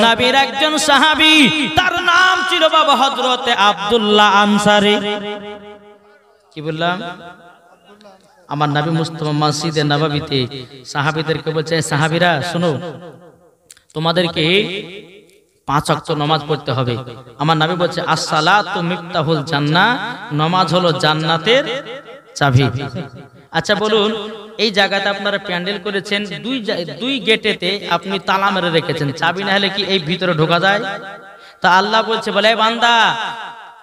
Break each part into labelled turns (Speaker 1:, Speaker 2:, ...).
Speaker 1: নবীর একজন সাহাবী, তার নাম ছিল বাবা হযরতে আব্দুল্লাহ আনসারী। কি বললাম? আমার নবী মুস্তাফা মসজিদে নববীতে সাহাবীদেরকে বলছে, সাহাবীরা শোনো, তোমাদেরকে 5 ওয়াক্ত নামাজ পড়তে হবে। আমার নবী বলছে, as-সালাতু মিফতাহুল জান্নাহ, নামাজ হলো জান্নাতের চাবি। আচ্ছা বলুন, এই জায়গাতে আপনারা প্যান্ডেল করেছেন, দুই গেটেতে আপনি তালা মেরে রেখেছেন, চাবি না হলে কি এই ভিতরে ঢোকা যায়? তা আল্লাহ বলছে, বলে বান্দা,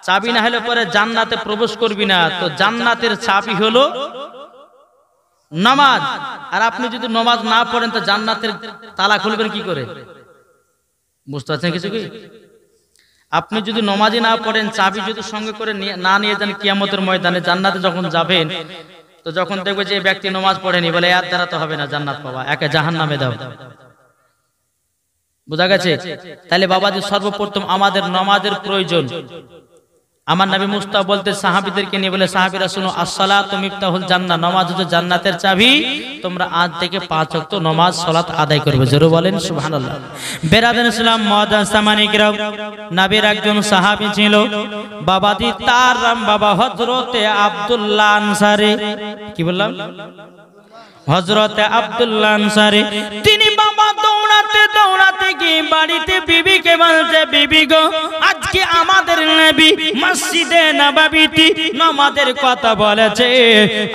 Speaker 1: চাবি না হলে পরে জান্নাতে প্রবেশ করবি না। তো জান্নাতের চাবি হলো নামাজ। আর আপনি যদি নামাজ না পড়েন তো জান্নাতের তালা খুলবেন কি করে? বুঝতে পারছেন কিছু কি? আপনি যদি নামাজই না পড়েন, চাবি যদি সঙ্গে করে না নিয়ে যান কিয়ামতের ময়দানে, জান্নাতে যখন যাবেন, তো যখন দেখবে যে ব্যক্তি নামাজ পড়েনি, বলে এর দ্বারা তো হবে না জান্নাত পাওয়া, একে জাহান্নামে দাও। বুঝা গেছে? তাহলে বাবাজি, সর্বপ্রথম আমাদের নামাজের প্রয়োজন। আমার নবী মুস্তাফা বলতে সাহাবীদেরকে নিয়ে বলে, সাহাবীরা শুনো, as-সালাতু মিফতাহুল জান্নাহ, নামাজ হচ্ছে জান্নাতের চাবি। তোমরা আজ থেকে 5 ওয়াক্ত নামাজ সালাত আদায় করবে। জোরে বলেন সুবহানাল্লাহ। বেরাদার ইসলাম মুআজ্জাজ সামানিকরাম, নবীর একজন সাহাবী ছিল বাবাজি, তার নাম বাবা হযরতে আব্দুল্লাহ আনসারী। কি বললাম? হযরতে আব্দুল্লাহ আনসারী। তিনি বাবা দৌড়াতে দৌড়াতে গিয়ে বাড়িতে বিবিকে বলছে, বিবি গো, আজকে আমাদের নবী মসজিদে নববীতে নামাজের কথা বলেছে,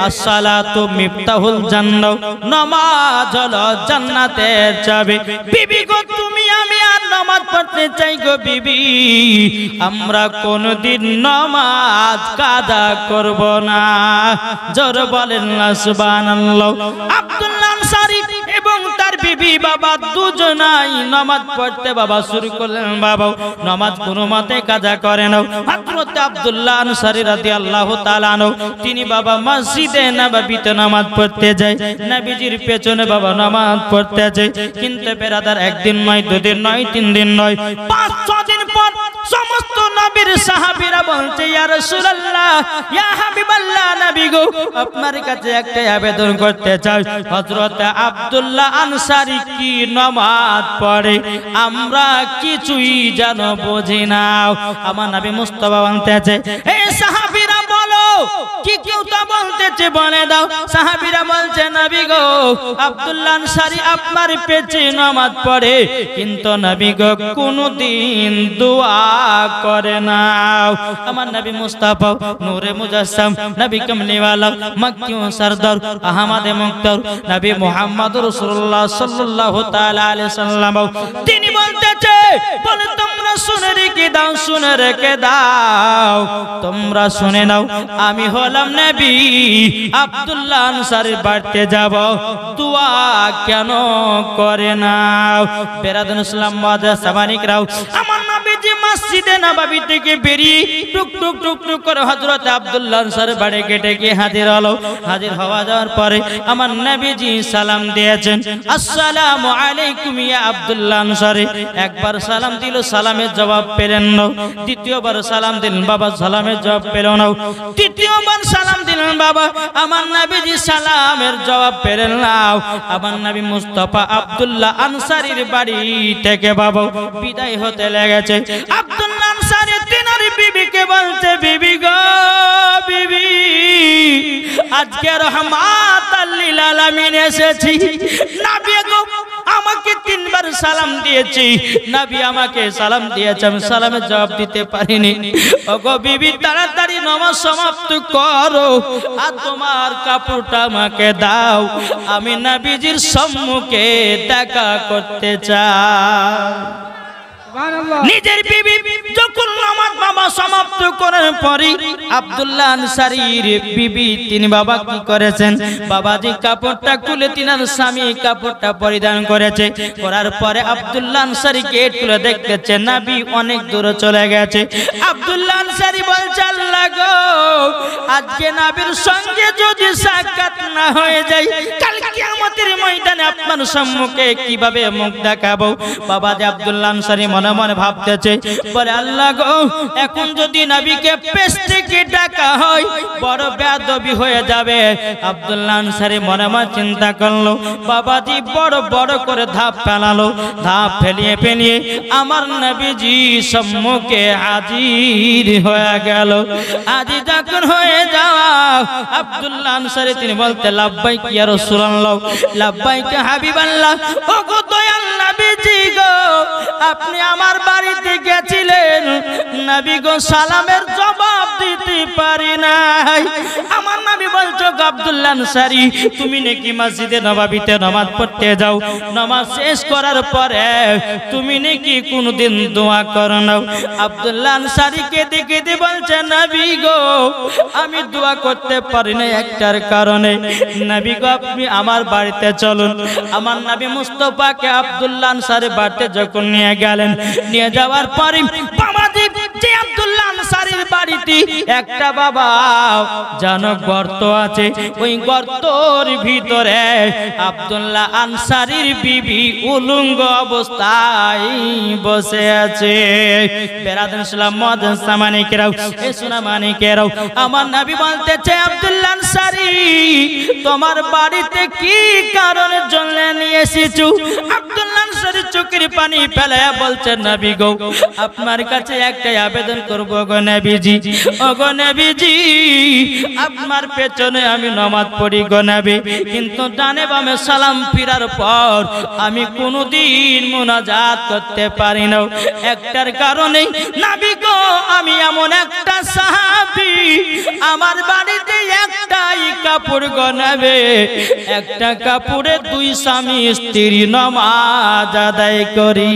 Speaker 1: as-সালাতু মিফতাহুল জান্নাহ, নামাজ হলো জান্নাতের চাবি। বিবি গো, তুমি আমি আর নামাজ পড়তে চাই গো বিবি, আমরা কোনদিন নামাজ কাজা করব না। জোরে বলেন না সুবহানাল্লাহ। আব্দুল্লাহ আনসারী এবং তার বিবি বাবা দুজনাই নামাজ পড়তে বাবা শুরু করলেন। বাবা নামাজ কোনো মতে কাজা করে না। হযরত আব্দুল্লাহ আনসারী রাদিয়াল্লাহু তাআলা আনহু, তিনি বাবা মসজিদে নববীতে নামাজ পড়তে যায়, নবীজির পেছনে বাবা নামাজ পড়তে যায়। কিন্তু বেরাদার, একদিন নয়, দুদিন নয়, 3 দিন নয়, 5-6 দিন পর সমস্ত নবীর সাহাবীরা বলছে, ইয়া রাসূলুল্লাহ, ইয়া হাবিবাল্লাহ, নবী গো, আপনার কাছে একটা আবেদন করতে চাই। হযরত আব্দুল্লাহ আনসারী কি নামাজ পড়ে, আমরা কিছুই জানো বুঝি না। আমার নবী মুস্তাফা বলতেছে, এই সাহাবীরা বলো, কি কেউ তা বলতেছে বলে দাও। সাহাবীরা বলছে, নবী গো, আব্দুল্লাহ আনসারী আপনার পেছনে নামাজ পড়ে, কিন্তু নবী গো কোনদিন দোয়া করে না। আমার নবী মুস্তাফা নূরে মুজাসসাম, নবী কামলিওয়ালা, মক্কি ও সরদার, আহমদে মুক্তার, নবী মুহাম্মদ রাসূলুল্লাহ সাল্লাল্লাহু তাআলা আলাইহি সাল্লাম, তিনি বলতেছে, বলে তোমরা শুনে রেখে দাও, শুনে রেখে দাও, তোমরা শুনে নাও, আমি হলাম নবী, আব্দুল্লাহ আনসারীর বাড়িতে যাব, দোয়া কেন করে না? বেরাদার ইসলাম মুআজ্জাজ সামানিকরাও, আমার নবীজি মসজিদে নববী থেকে বেরিয়ে টুক টুক টুক টুক করে হযরত আব্দুল্লাহ আনসারীর বাড়ি গেটে গিয়ে হাজির হলো। হাজির হওয়া যাওয়ার পরে আমার নবীজি সালাম দিয়েছেন, আসসালামু আলাইকুম ইয়া আব্দুল্লাহ আনসারী। একবার সালাম দিল, সালামের জবাব পেলেন না। দ্বিতীয়বার সালাম দিলেন, বাবা সালামের জবাব পেল না। তৃতীয়বার সালাম দিলেন, বাবা আমার নবীজি সালামের জবাব পেলেন না। আমার নবী মুস্তাফা আব্দুল্লাহ আনসারীর বাড়ি থেকে বাবা বিদায় হতে লেগেছে। আব্দুল্লাহ আনসারী তিনার বিবিকে বলছে, বিবি গো, বিবি, আজকে রহমাতাল লিল আলামিন এসেছি। নবী গো, আমাকে 3 বার সালাম দিয়েছি, নবী আমাকে সালাম দিয়েছে, আমি সালামের জবাব দিতে পারিনি। ওগো বিবি, তাড়াতাড়ি নামাজ সমাপ্ত করো আর তোমার কাপড়টা আমাকে দাও, আমি নবীজির সম্মুখে দেখা করতে চাই। নিজের বিবি যখন নামাজ বাবা সমাপ্ত করার পরে আব্দুল্লাহ আনসারীর বিবি তিনি বাবা কি করেছেন, বাবাজি কাপড়টা খুলে তিনার স্বামী কাপড়টা পরিধান করেছে। করার পরে আব্দুল্লাহ আনসারী গেট খুলে দেখতেছে নবী অনেক দূরে চলে গেছে। আব্দুল্লাহ আনসারী বলছে, আল্লাহ গো, আজকে নবীর সঙ্গে যদি সাক্ষাৎ না হয়ে যায়, কাল কিয়ামতের ময়দানে আপনার সম্মুখে কিভাবে মুখ দেখাবো? বাবাজি আব্দুল্লাহ আনসারী মনে মনে ভাবতেছে, বলে আল্লাহ গো, এখন যদি নবীকে পেশ থেকে ডাকা হয় বড় বেয়াদবি হয়ে যাবে। আব্দুল্লাহ আনসারী মনে মনে চিন্তা করলো, বাবাজি বড় বড় করে ধাপ ফেলালো, ধাপ ফেলিয়ে ফেলিয়ে আমার নবীজি সম্মুখে হাজির হয়ে গেল। আজি যখন হয়ে যাওয়া আব্দুল্লাহ আনসারী তিনি বলতে, লাব্বাইক ইয়া রাসূলুল্লাহ, লাব্বাইক হাবিবাল্লাহ। ও গো দয়াল নবীজি গো, আপনি আমার বাড়িতে গেছিলেন, নবী গো সালামের জবাব দিতে পারি নাই। আমার নবী বলছো আব্দুল্লাহ আনসারী, তুমি নাকি মসজিদে নববীতে নামাজ পড়তে যাও, নামাজ শেষ করার পরে তুমি নাকি কোনদিন দোয়া করো না। আব্দুল্লাহ আনসারীকে দেখে দিয়ে বলছে, নবী গো আমি দোয়া করতে পারি না একটার কারণে। নবী গো আপনি আমার বাড়িতে চলুন। আমার নবী মুস্তাফাকে আব্দুল্লাহ আনসারী বাড়িতে যখন নিয়ে গেলেন, নিয়ে যাওয়ার পরে বাবাজি যে আব্দুল্লাহ আনসারীর বাড়িতে একটা বাবা জানো গর্ত আছে, ওই গর্তর ভিতরে আব্দুল্লাহ আনসারীর বিবি উলঙ্গ অবস্থায় বসে আছে। বেরাদান সালাম মুআজ্জিন সামানিকেরাও, এ সোনা মানিকেরাও, আমার নবী বলতেছে, আব্দুল্লাহ আনসারী তোমার বাড়িতে কি কারণের জন্য নিয়ে এসেছো? আব্দুল্লাহ আনসারী চোখের পানি ফেলে বলছে, নবী গো আপনার কাছে একটাই আবেদন করব গো নবীজি, ও গো নবীজি আপনার পেছনে আমি নামাজ পড়ি গো নবী, কিন্তু ডানে বামে সালাম ফিরার পর আমি কোনোদিন মুনাজাত করতে পারি না একটার কারণে। নবী গো আমি এমন একটা সাহাবী, আমার বাড়িতে একটাই কাপড় গো নবী, একটা কাপড়ে দুই স্বামী স্ত্রী নামাজ আদায় করি,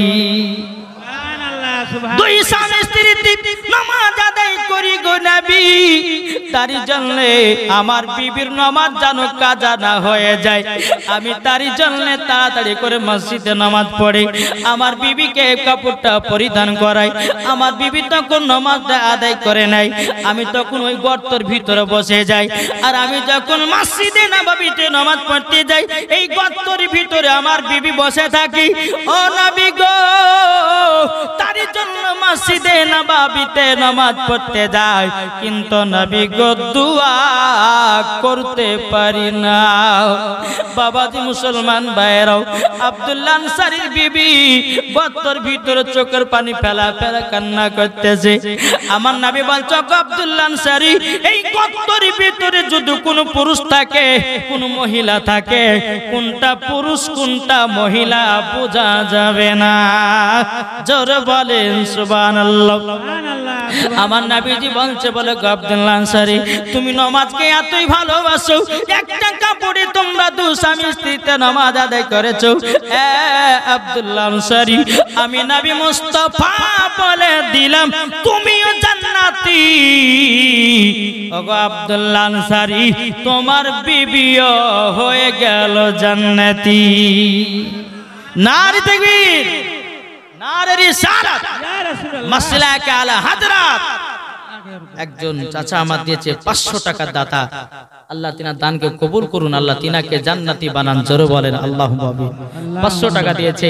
Speaker 1: দুই স্বামী স্ত্রী নামাজ আদায় করি গো নবী। তার জন্য আমার বিবির নামাজ যেন কাজা না হয়ে যায়, আমি তার জন্য তাড়াতাড়ি করে মসজিদে নামাজ পড়ে আমার বিবিকে কাপড়টা পরিধান করাই। আমার বিবি তখন নামাজটা আদায় করে নাই, আমি তখন ওই গর্তের ভিতরে বসে যাই। আর আমি যখন মসজিদে নববীতে নামাজ পড়তে যাই, এই গর্তের ভিতরে আমার বিবি বসে থাকি। ও নবী গো, তার জন্য মসজিদে নববীতে নামাজ পড়তে যায়, কিন্তু নবী গো দোয়া করতে পারি না। বাবাজি মুসলমান ভাইরাও, আব্দুল্লাহ আনসারীর বিবি গর্তের ভিতরে চোখের পানি ফেলা ফেলা কান্না করতেছে। আমার নবী বলছে, আব্দুল্লাহ আনসারী এই গর্তের ভিতরে যদি কোনো পুরুষ থাকে, কোন মহিলা থাকে, কোনটা পুরুষ কোনটা মহিলা বোঝা যাবে না। জোরে বলেন সুবহানাল্লাহ। আমার নবীজি বলছে, বলে আব্দুল্লাহ আনসারী তুমি নামাজকে এতই ভালোবাসো, একটা কাপড়ে তোমরা দুই স্বামী স্ত্রীতে নামাজ আদায় করেছো। আব্দুল্লাহ আনসারী আমি নবী মুস্তাফা বলে দিলাম তুমিও জান্নাতি। ওগো আব্দুল্লাহ আনসারী তোমার বিবিও হয়ে গেল জান্নাতি। নারে তাকবীর, নারে রিসালাত, মাসলাকে আলা হাজরাত। একজন চাচা আমার দিয়েছে 500 টাকার দাতা, আল্লাহ তিনার দানকে কবুল করুন, আল্লাহ তিনাকে জান্নাতি বানান। জোরে বলেন আল্লাহুম্মা আমিন। 500 টাকা দিয়েছে,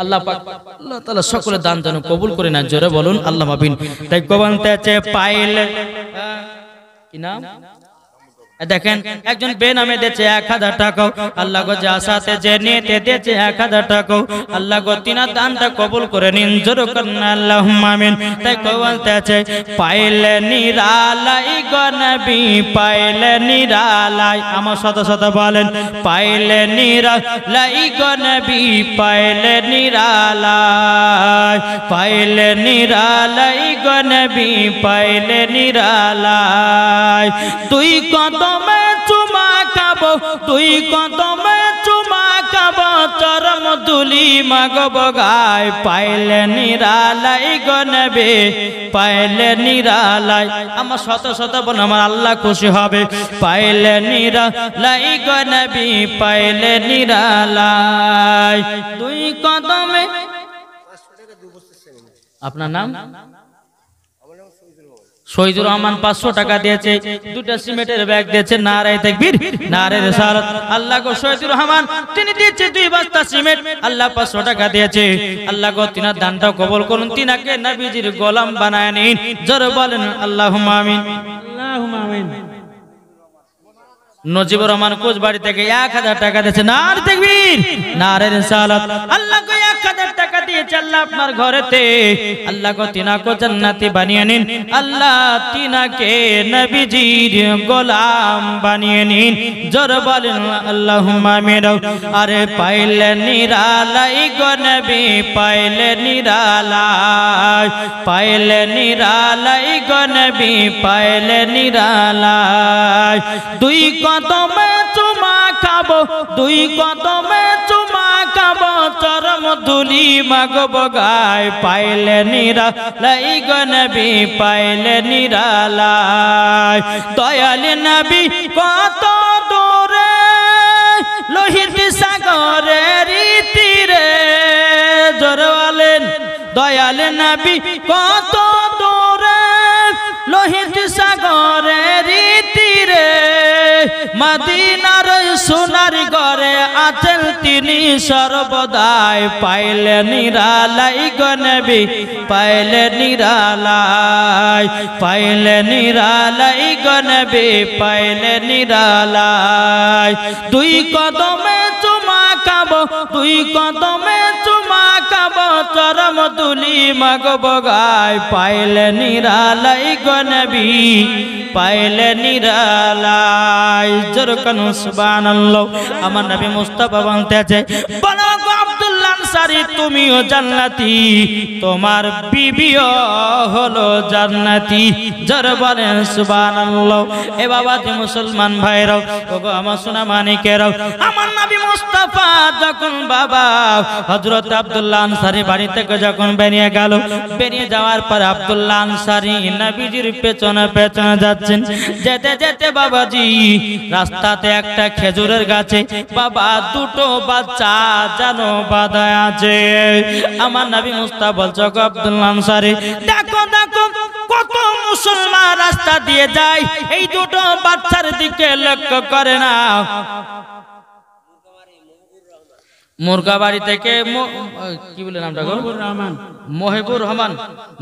Speaker 1: আল্লাহ পাক আল্লাহ তাআলা সকলের দান যেন কবুল করে না। জোরে বলুন আল্লাহুম্মা আমিন। তাই কবন্তেছে পাইলে কি নাম দেখেন, একজন বেনামে দিয়েছে 1000 টাকা, আল্লাহ গো যা সাথে যে নিতে দিয়েছে 1000 টাকা, আল্লাহ গো তিনার দানটা কবুল করে নিন। জোরে করুন আল্লাহুম্মা আমিন। তাই বলতেছে পাইলে নিরালাই গো নবী, পাইলে নিরালাই, আমার সাথে সাথে বলেন পাইলে নিরালাই গো নবী, পাইলে নিরালাই, পাইলে নিরালাই গো নবী, পাইলে নিরালাই। তুই কত চুমা খাবো, তুই কদমে চুমা খাবো, চরম দুলি মাগব গায়, পাইলে নিরালাই গো নবী, পাইলে নিরালাই। আমার শত শত বোন আমার আল্লাহ খুশি হবে। পাইলে নিরালাই গো নবী, পাইলে নিরালাই। তুই কদমে, আপনার নাম শহীদুর রহমান 500 টাকা দিয়েছে, দুটো সিমেন্টের ব্যাগ দিয়েছে। নারায়ে তাকবীর, নারায়ে রিসালাত। আল্লাহ গো শহীদুর রহমান তিনি দিয়েছে 2 বস্তা সিমেন্ট, আল্লাহ 500 টাকা দিয়েছে। আল্লাহ গো তিনার দানটা কবুল করুন, তিনাকে নবীজির গোলাম বানায় নিন। জোরে বলেন আল্লাহুম্মা আমিন, আল্লাহুম্মা আমিন। নজিবুর রহমান কোচবাড়ি থেকে 1000 টাকা দিয়েছে। নারায়ে তাকবীর, নারায়ে রিসালাত। আল্লাহ গো 1000 টাকা দিয়েছে আল্লাহ আপনার ঘরেতে। আল্লাহ গো তিনাকে জান্নাতি বানিয়ে নিন। আল্লাহ তিনাকে নবীজির গোলাম বানিয়ে নিন। জোরে বলেন আল্লাহুম্মা আমিন। আরে পাইলে নিরালাই গো নবী, পাইলে নিরালাই, পাইলে নিরালাই গো নবী, পাইলে নিরালাই। 2 কদমে চুমা খাবো, 2 কদমে চুমা খাবো, চরম ধুলি মাগব গায়। পাইলে নিরালাই গো নবী, পাইলে নিরালাই। দয়াল নবী কত দূরে, লোহিত সাগরের তীরে। জোরে বলেন দয়াল নবী কত দূরে, লোহিত সাগরের তীরে। মদিনার সোনার ঘরে আছেন তিনি সর্বদাই। পাইলে নিরালাই গো নবী, পাইলে নিরালাই, পাইলে নিরালাই গো নবী, পাইলে নিরালাই। 2 কদমে চুমা খাবো, 2 কদমে চুমা খাবো, চরম ধুলি মাগব গায়। পাইলে নিরালাই গো নবী, পাইলে নিরালাই। জোরকান সুবহানাল্লাহ। আমার নবী মুস্তাফা বলতেছে, বলো গো আব্দুল্লাহ আনসারী তুমিও জান্নাতি, তোমার বিবিও হলো জান্নাতি। জোরে বলেন সুবহানাল্লাহ। এ বাবা যে মুসলমান ভাইরাও, ওগো আমার সোনা মানিকেরাও, আমার নবী মুস্তাফা যখন বাবা হযরত আব্দুল্লাহ আনসারী বাড়ি থেকে যখন বেরিয়ে গেল, বেরিয়ে যাওয়ার পর আব্দুল্লাহ আনসারী নবীজির পেছনে পেছনে যাচ্ছেন। যেতে যেতে বাবাজি রাস্তাতে একটা খেজুরের গাছে বাবা 2টো বাচ্চা জানো বাঁধা আছে। আমার নবী মুস্তাফা বলছে, গো আব্দুল্লাহ আনসারী দেখো দেখো কত মুসলমান রাস্তা দিয়ে যায়, এই 2টো বাচ্চার দিকে লক্ষ্য করে না। মুরগাবাড়ি থেকে কি বলে নামটা গো, মহিবুর রহমান,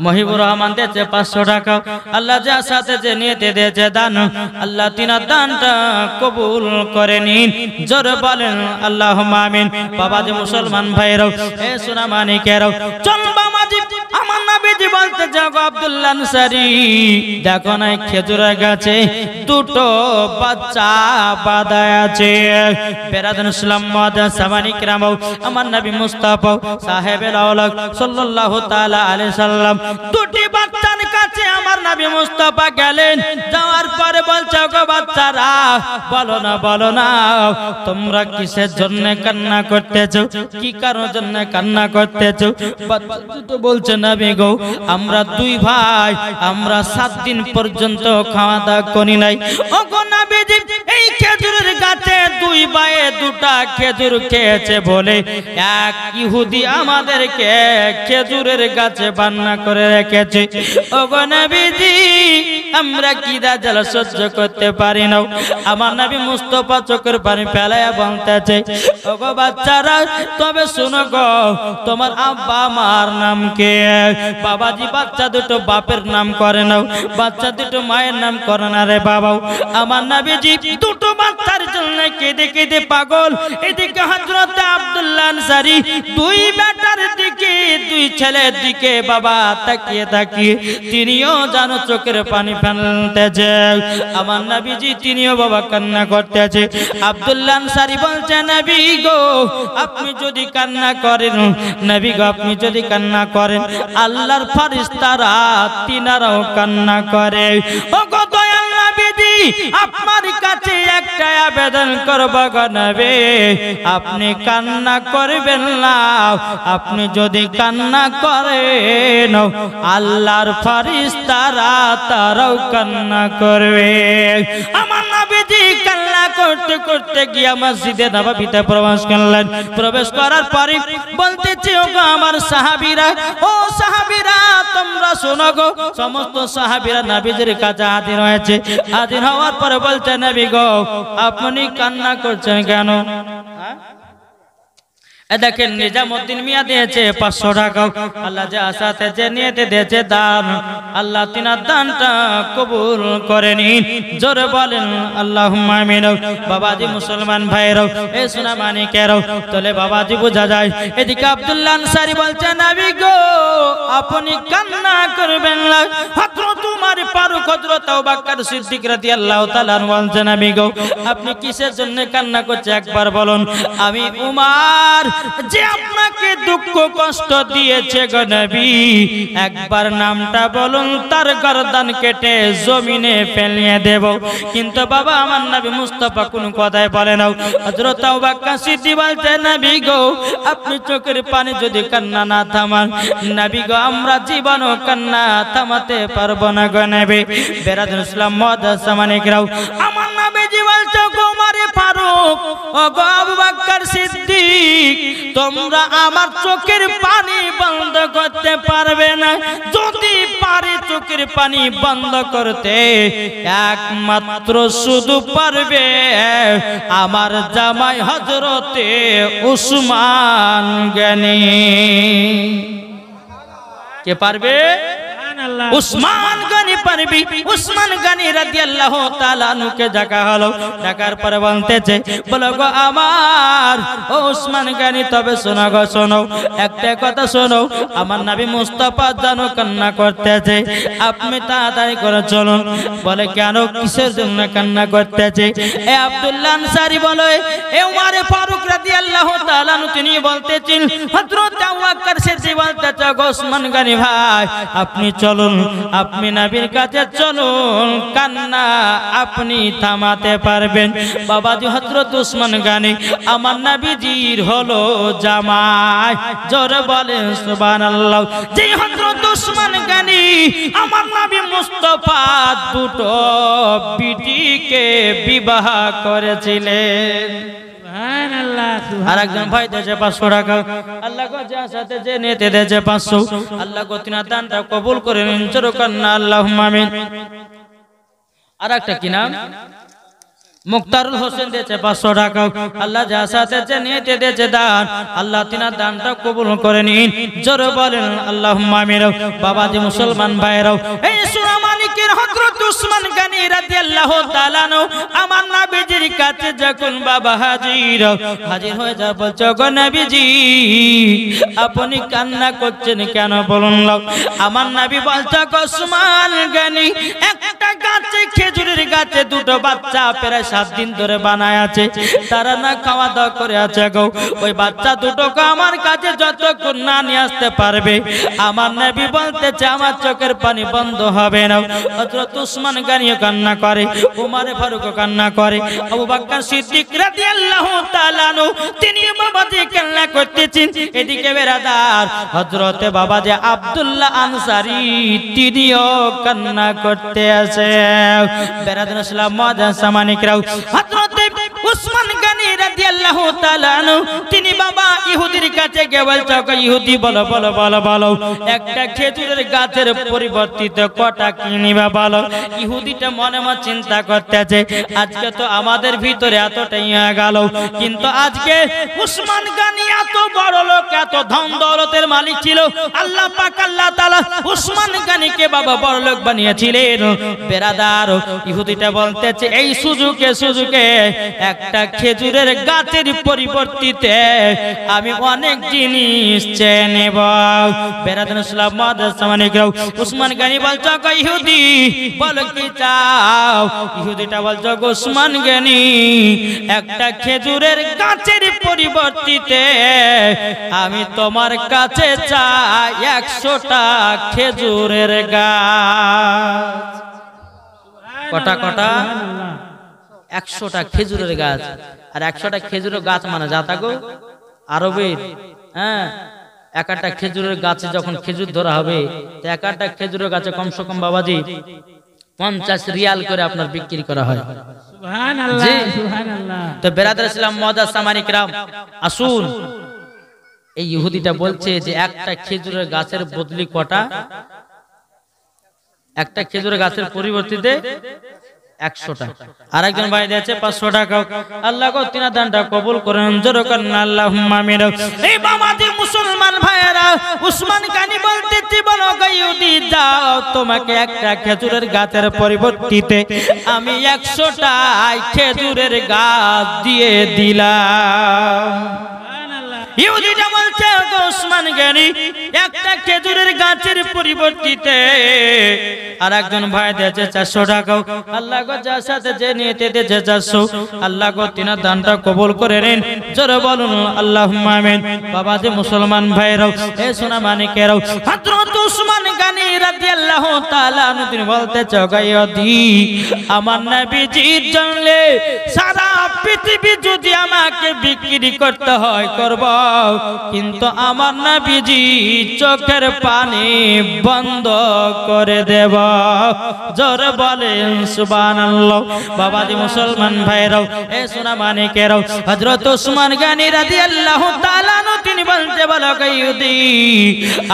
Speaker 1: মহিবুর রহমান দিয়েছে 500 টাকা। আল্লাহ যা সাথে যে নিতে দিয়েছে দান, আল্লাহ তিনার দানটা কবুল করে নিন। জোরে বলেন আল্লাহুম্মা আমিন। বাবা যে মুসলমান ভাইরাও, এ সোনা মানিকেরাও, চল বাবাজি আমার নবীজি বলতে যাও আব্দুল্লাহ আনসারী দেখো না খেজুরের গাছে 2টো বাচ্চা বাঁধা আছে। বেরাদান ইসলাম মাদান সামানি কিরাম, আমার নবী মুস্তাফা সাহেবের আওলাদ সাল্লাল্লাহু তাআলা আলাইহি সাল্লাম 2টি বাচ্চার কাছে আমার নবী মুস্তাফা গেলেন। যাওয়ার পরে বলছে, গো বাচ্চারা বলো না, বলো না তোমরা কিসের জন্য কান্না করতেছো, কি কারণের জন্য কান্না করতেছো? বাচ্চা দুটো বলছে, নবী গো আমরা 2 ভাই, আমরা 7 দিন পর্যন্ত খাওয়া দাওয়া করি নাই। ও গো নবীজি এই খেজুরের গাছে 2 ভাইয়ে 2টা খেজুর খেয়েছে বলে এক ইহুদি আমাদেরকে খেজুরের গাছে বান্না করে রেখেছে। ও গো নবীজি আমরা কি দাজ্জাল সহ্য করতে পারি না। আমার নবী মুস্তাফা চোখের পানি ফেলায়া বলতেছে, ও গো বাচ্চারা তবে শুনো গো, তোমার আব্বা মার নাম কে? বাবাজি বাচ্চা দুটো বাপের নাম করে নাও, বাচ্চা দুটো মায়ের নাম করে না রে বাবা। আমার নবীজি 2টো বাচ্চার জন্য কেঁদে কেঁদে পাগল। এদিকে হযরত আব্দুল্লাহ আনসারী 2 বেটার দিকে, 2 ছেলের দিকে বাবা তাকিয়ে তাকিয়ে তিনিও জানো চোখের পানি ফেলতেছে। আমার নবীজি তিনিও বাবা কান্না করতেছে। আব্দুল্লাহ আনসারী বলছে, নবী গো আপনি যদি কান্না করেন, নবী গো আপনি যদি কান্না করেন আল্লাহর ফেরেশতারা তিনারাও কান্না করে। ও গো দয়াল নবীজি আপনার কাছে একটা আবেদন করব গো নবী, আপনি কান্না করবেন না। আপনি যদি কান্না করেন আল্লাহর ফেরেশতারা তারাও কান্না করবে। আমার নবীজি কান্না করতে করতে গিয়ে মসজিদে নববীতে প্রবেশ করলেন। প্রবেশ করার পরে বলতেছে, ও গো আমার সাহাবীরা, ও সাহাবীরা তোমরা শোনো গো, সমস্ত সাহাবীরা নবীজির কাছে হাজির হয়েছে। হাজির হওয়ার পরে বলছে, নবী গো আপনি কান্না করছেন কেন? দেখেন নিজামউদ্দিন মিয়া দিয়েছে 500 টাকা। আল্লাহ যা সাথে যে নিয়তে দিয়েছে দান, আল্লাহ তিনার দানটা কবুল করে নিন। জোরে বলেন আল্লাহুম্মা আমিন। বাবাজি মুসলমান ভাইরাও, এই সোনা মানিকেরাও, তাহলে বাবাজি বোঝা যায়। এদিকে আব্দুল্লাহ আনসারী বলছেন, নবী গো আপনি কান্না করবেন না। হযরত উমর ফারুক, হযরত আবু বকর সিদ্দিক রাদিয়াল্লাহু তাআলা বলছেন, নবী গো আপনি কিসের জন্য কান্না করছেন একবার বলুন। আমি উমর যে আপনাকে দুঃখ কষ্ট দিয়েছে গো নবী, একবার নামটা বলুন, তার গর্দান কেটে জমিনে ফেলিয়ে দেব। কিন্তু বাবা আমার নবী মুস্তাফা কোনো কথাই বলে না। হযরত আবু বকর সিদ্দিক বলছেন, নবী গো আপনি চোখের পানি যদি কান্না না থামান, নবী গো আমরা জীবনও কান্না থামাতে পারবো না গো নবী। বেরাদুল ইসলাম মুআদ্দাস মানিকরাও, আমার নবীজি বলছে, গো উমর ফারুক ও গো আবু বকর সিদ্দিক, তোমরা আমার চোখের পানি বন্ধ করতে পারবে না। যদি পারে চোখের পানি বন্ধ করতে, একমাত্র শুধু পারবে আমার জামাই হযরতে উসমান গনি। কে পারবে? উসমান গনি পারবি। উসমান গনি রাদিয়াল্লাহু তাআলা আনহুকে ডাকা হলো। ডাকার পরে বলতেছে, বলো গো আমার ও উসমান গনি, তবে শোনো গো শোনো, একটা কথা শোনো, আমার নবী মুস্তাফা জানো কান্না করতেছে, আপনি তাড়াতাড়ি করে চলুন। বলে কেন, কিসের জন্য কান্না করতেছে? এ আব্দুল্লাহ আনসারী বলে, এ উমর ফারুক রাদিয়াল্লাহু তাআলা আনহু তিনি বলতেছেন, হযরত আবু বকর সিদ্দিক বলতেছে, গো উসমান গনি ভাই আপনি চলুন, আপনি নবীর কাছে চলুন, কান্না আপনি থামাতে পারবেন। বাবাজি হযরত উসমান গনি আমার নবীজির হলো জামাই। জোরে বলেন সুবহানাল্লাহ। যে হযরত উসমান গনি আমার নবী মুস্তাফা দুটো বিটিকে বিবাহ করেছিলেন। আর একজন ভাই দেশে 500 টাকা, আল্লাহ গো যার সাথে যে নিতে দেশে 500, আল্লাহ গো তিনার দানটা কবুল করে নিন। জোরে কান্না আল্লাহুম্মা আমিন। আর একটা কি নাম, মুক্তারুল হোসেন দিয়েছে 500 টাকা। আল্লাহ যার সাথে যে নিতে দিয়েছে দান, আল্লাহ তিনার দানটা কবুল করে নিন। জোরে বলেন আল্লাহুম্মা আমিন। বাবাজি মুসলমান ভাইরাও, এই সোনা মানিকের হযরত উসমান গনি রাদিয়াল্লাহু তাআলা আনহু আমার নবীজির কাছে যখন বাবা হাজির হয়ে যা বলছো, গো নবীজি আপনি কান্না করছেন কেন বলুন। আমার নবী বলছে, গো উসমান গনি একটা গাছে, খেজুরের গাছে দুটো বাচ্চা প্রায় 7 দিন ধরে বানায় আছে, তারা না খাওয়া দাওয়া করে আছে গো। ওই বাচ্চা দুটোকে আমার কাছে যতক্ষণ না নিয়ে আসতে পারবে, আমার নবী বলতেছে আমার চোখের পানি বন্ধ হবে না। হযরত উসমান গনিও কান্না করে, উমর ফারুকও কান্না করে, আবু বকর সিদ্দিক রাদিয়াল্লাহু তাআলা আনহু তিনি বাবাজি কান্না করতেছেন। এদিকে বেরাদার হযরতে বাবাজি আব্দুল্লাহ আনসারী তিনিও কান্না করতে আছে। বেরাদার ইসলাম মুআদ্দাস মানিকরাও, হযরতে উসমান গনি রাদিয়াল্লাহু তাআলা আনহু তিনি বাবা ইহুদির কাছে গিয়ে বলছে, ইহুদি বলো বলো বলো বলো, একটা খেজুরের গাছের পরিবর্তিত কটা কি নিবা বলো। ইহুদিটা মনে মনে চিন্তা করতেছে, আজকে তো আমাদের ভিতরে এতটাই হয়ে গেল, কিন্তু আজকে উসমান গনি এত বড় লোক, এত ধন দৌলতের মালিক ছিল, আল্লাহ পাক আল্লাহ তাআলা উসমান গনিকে বাবা বড় লোক বানিয়েছিলেন। বেরাদার ইহুদিটা বলতেছে, এই সুযোগে একটা খেজুরের গাছের পরিবর্তিতে আমি অনেক জিনিস চেয়ে নেব। বেরাদার ইসলাম মুআদ্দাস মানিকরাও, উসমান গনি বলছো, গো ইহুদি বলো কি চাও। ইহুদিটা বলছো, গো উসমান গনি একটা খেজুরের গাছের পরিবর্তিতে আমি তোমার কাছে চাই 100টা খেজুরের গাছ। কটা কটা? 100টা খেজুরের গাছ। আর 100টা খেজুরের গাছ মানে জাতা গো আরবের, হ্যাঁ, এক একটা খেজুরের গাছে যখন খেজুর ধরা হবে, এক একটা খেজুরের গাছে কমসে কম বাবাজি 50 রিয়াল করে আপনার বিক্রি করা হয়। সুবহানাল্লাহ সুবহানাল্লাহ। তো বেরাদার ইসলাম মুআদ্দাস মানিকরাম, আসুন, এই ইহুদিটা বলছে যে একটা খেজুরের গাছের বদলি কটা একটা খেজুর গাছের পরিবর্তিতে 100টা। আরেকজন ভাই দিয়েছে 500 টাকা। আল্লাহ গো তিনা দানটা কবুল করেন, জোরে করেন আল্লাহুম্মা আমিন। এই বাবাজি মুসলমান ভাইয়েরা, উসমান গানি বলতেছি, বলো গো ইহুদি যাও, তোমাকে একটা খেজুরের গাছের পরিবর্তিতে আমি 100টা খেজুরের গাছ দিয়ে দিলাম। ইহুদিটা বলছে উসমান গনি একটা খেজুরের গাছের পরিবর্তিতে আর একজন ভাই দিয়েছে 400 টাকা। আল্লাহ গো যার সাথে যে নিতে দিয়েছে 400, আল্লাহ গো তিনার দানটা কবুল করে নিন, জোরে বলুন আল্লাহুম্মা আমিন। বাবাজি মুসলমান ভাইরাও, এ সোনা মানিকেরাও, হযরত উসমান গনি রাদিয়াল্লাহু তাআলা আনহু তিনি বলতেছে গায়দি আমার নবীজির জন্য সারা পৃথিবী যদি আমাকে বিক্রি করতে হয় করব, কিন্তু আমার নবীজি চোখের পানি বন্ধ করে দেব, জোরে বলেন সুবহানাল্লাহ। বাবাজি মুসলমান ভাইরাও, এ সোনা মানিকেরাও, হযরত উসমান গনি রাদিয়াল্লাহু তাআলা আনহু তিনি বলতে বলো ইহুদি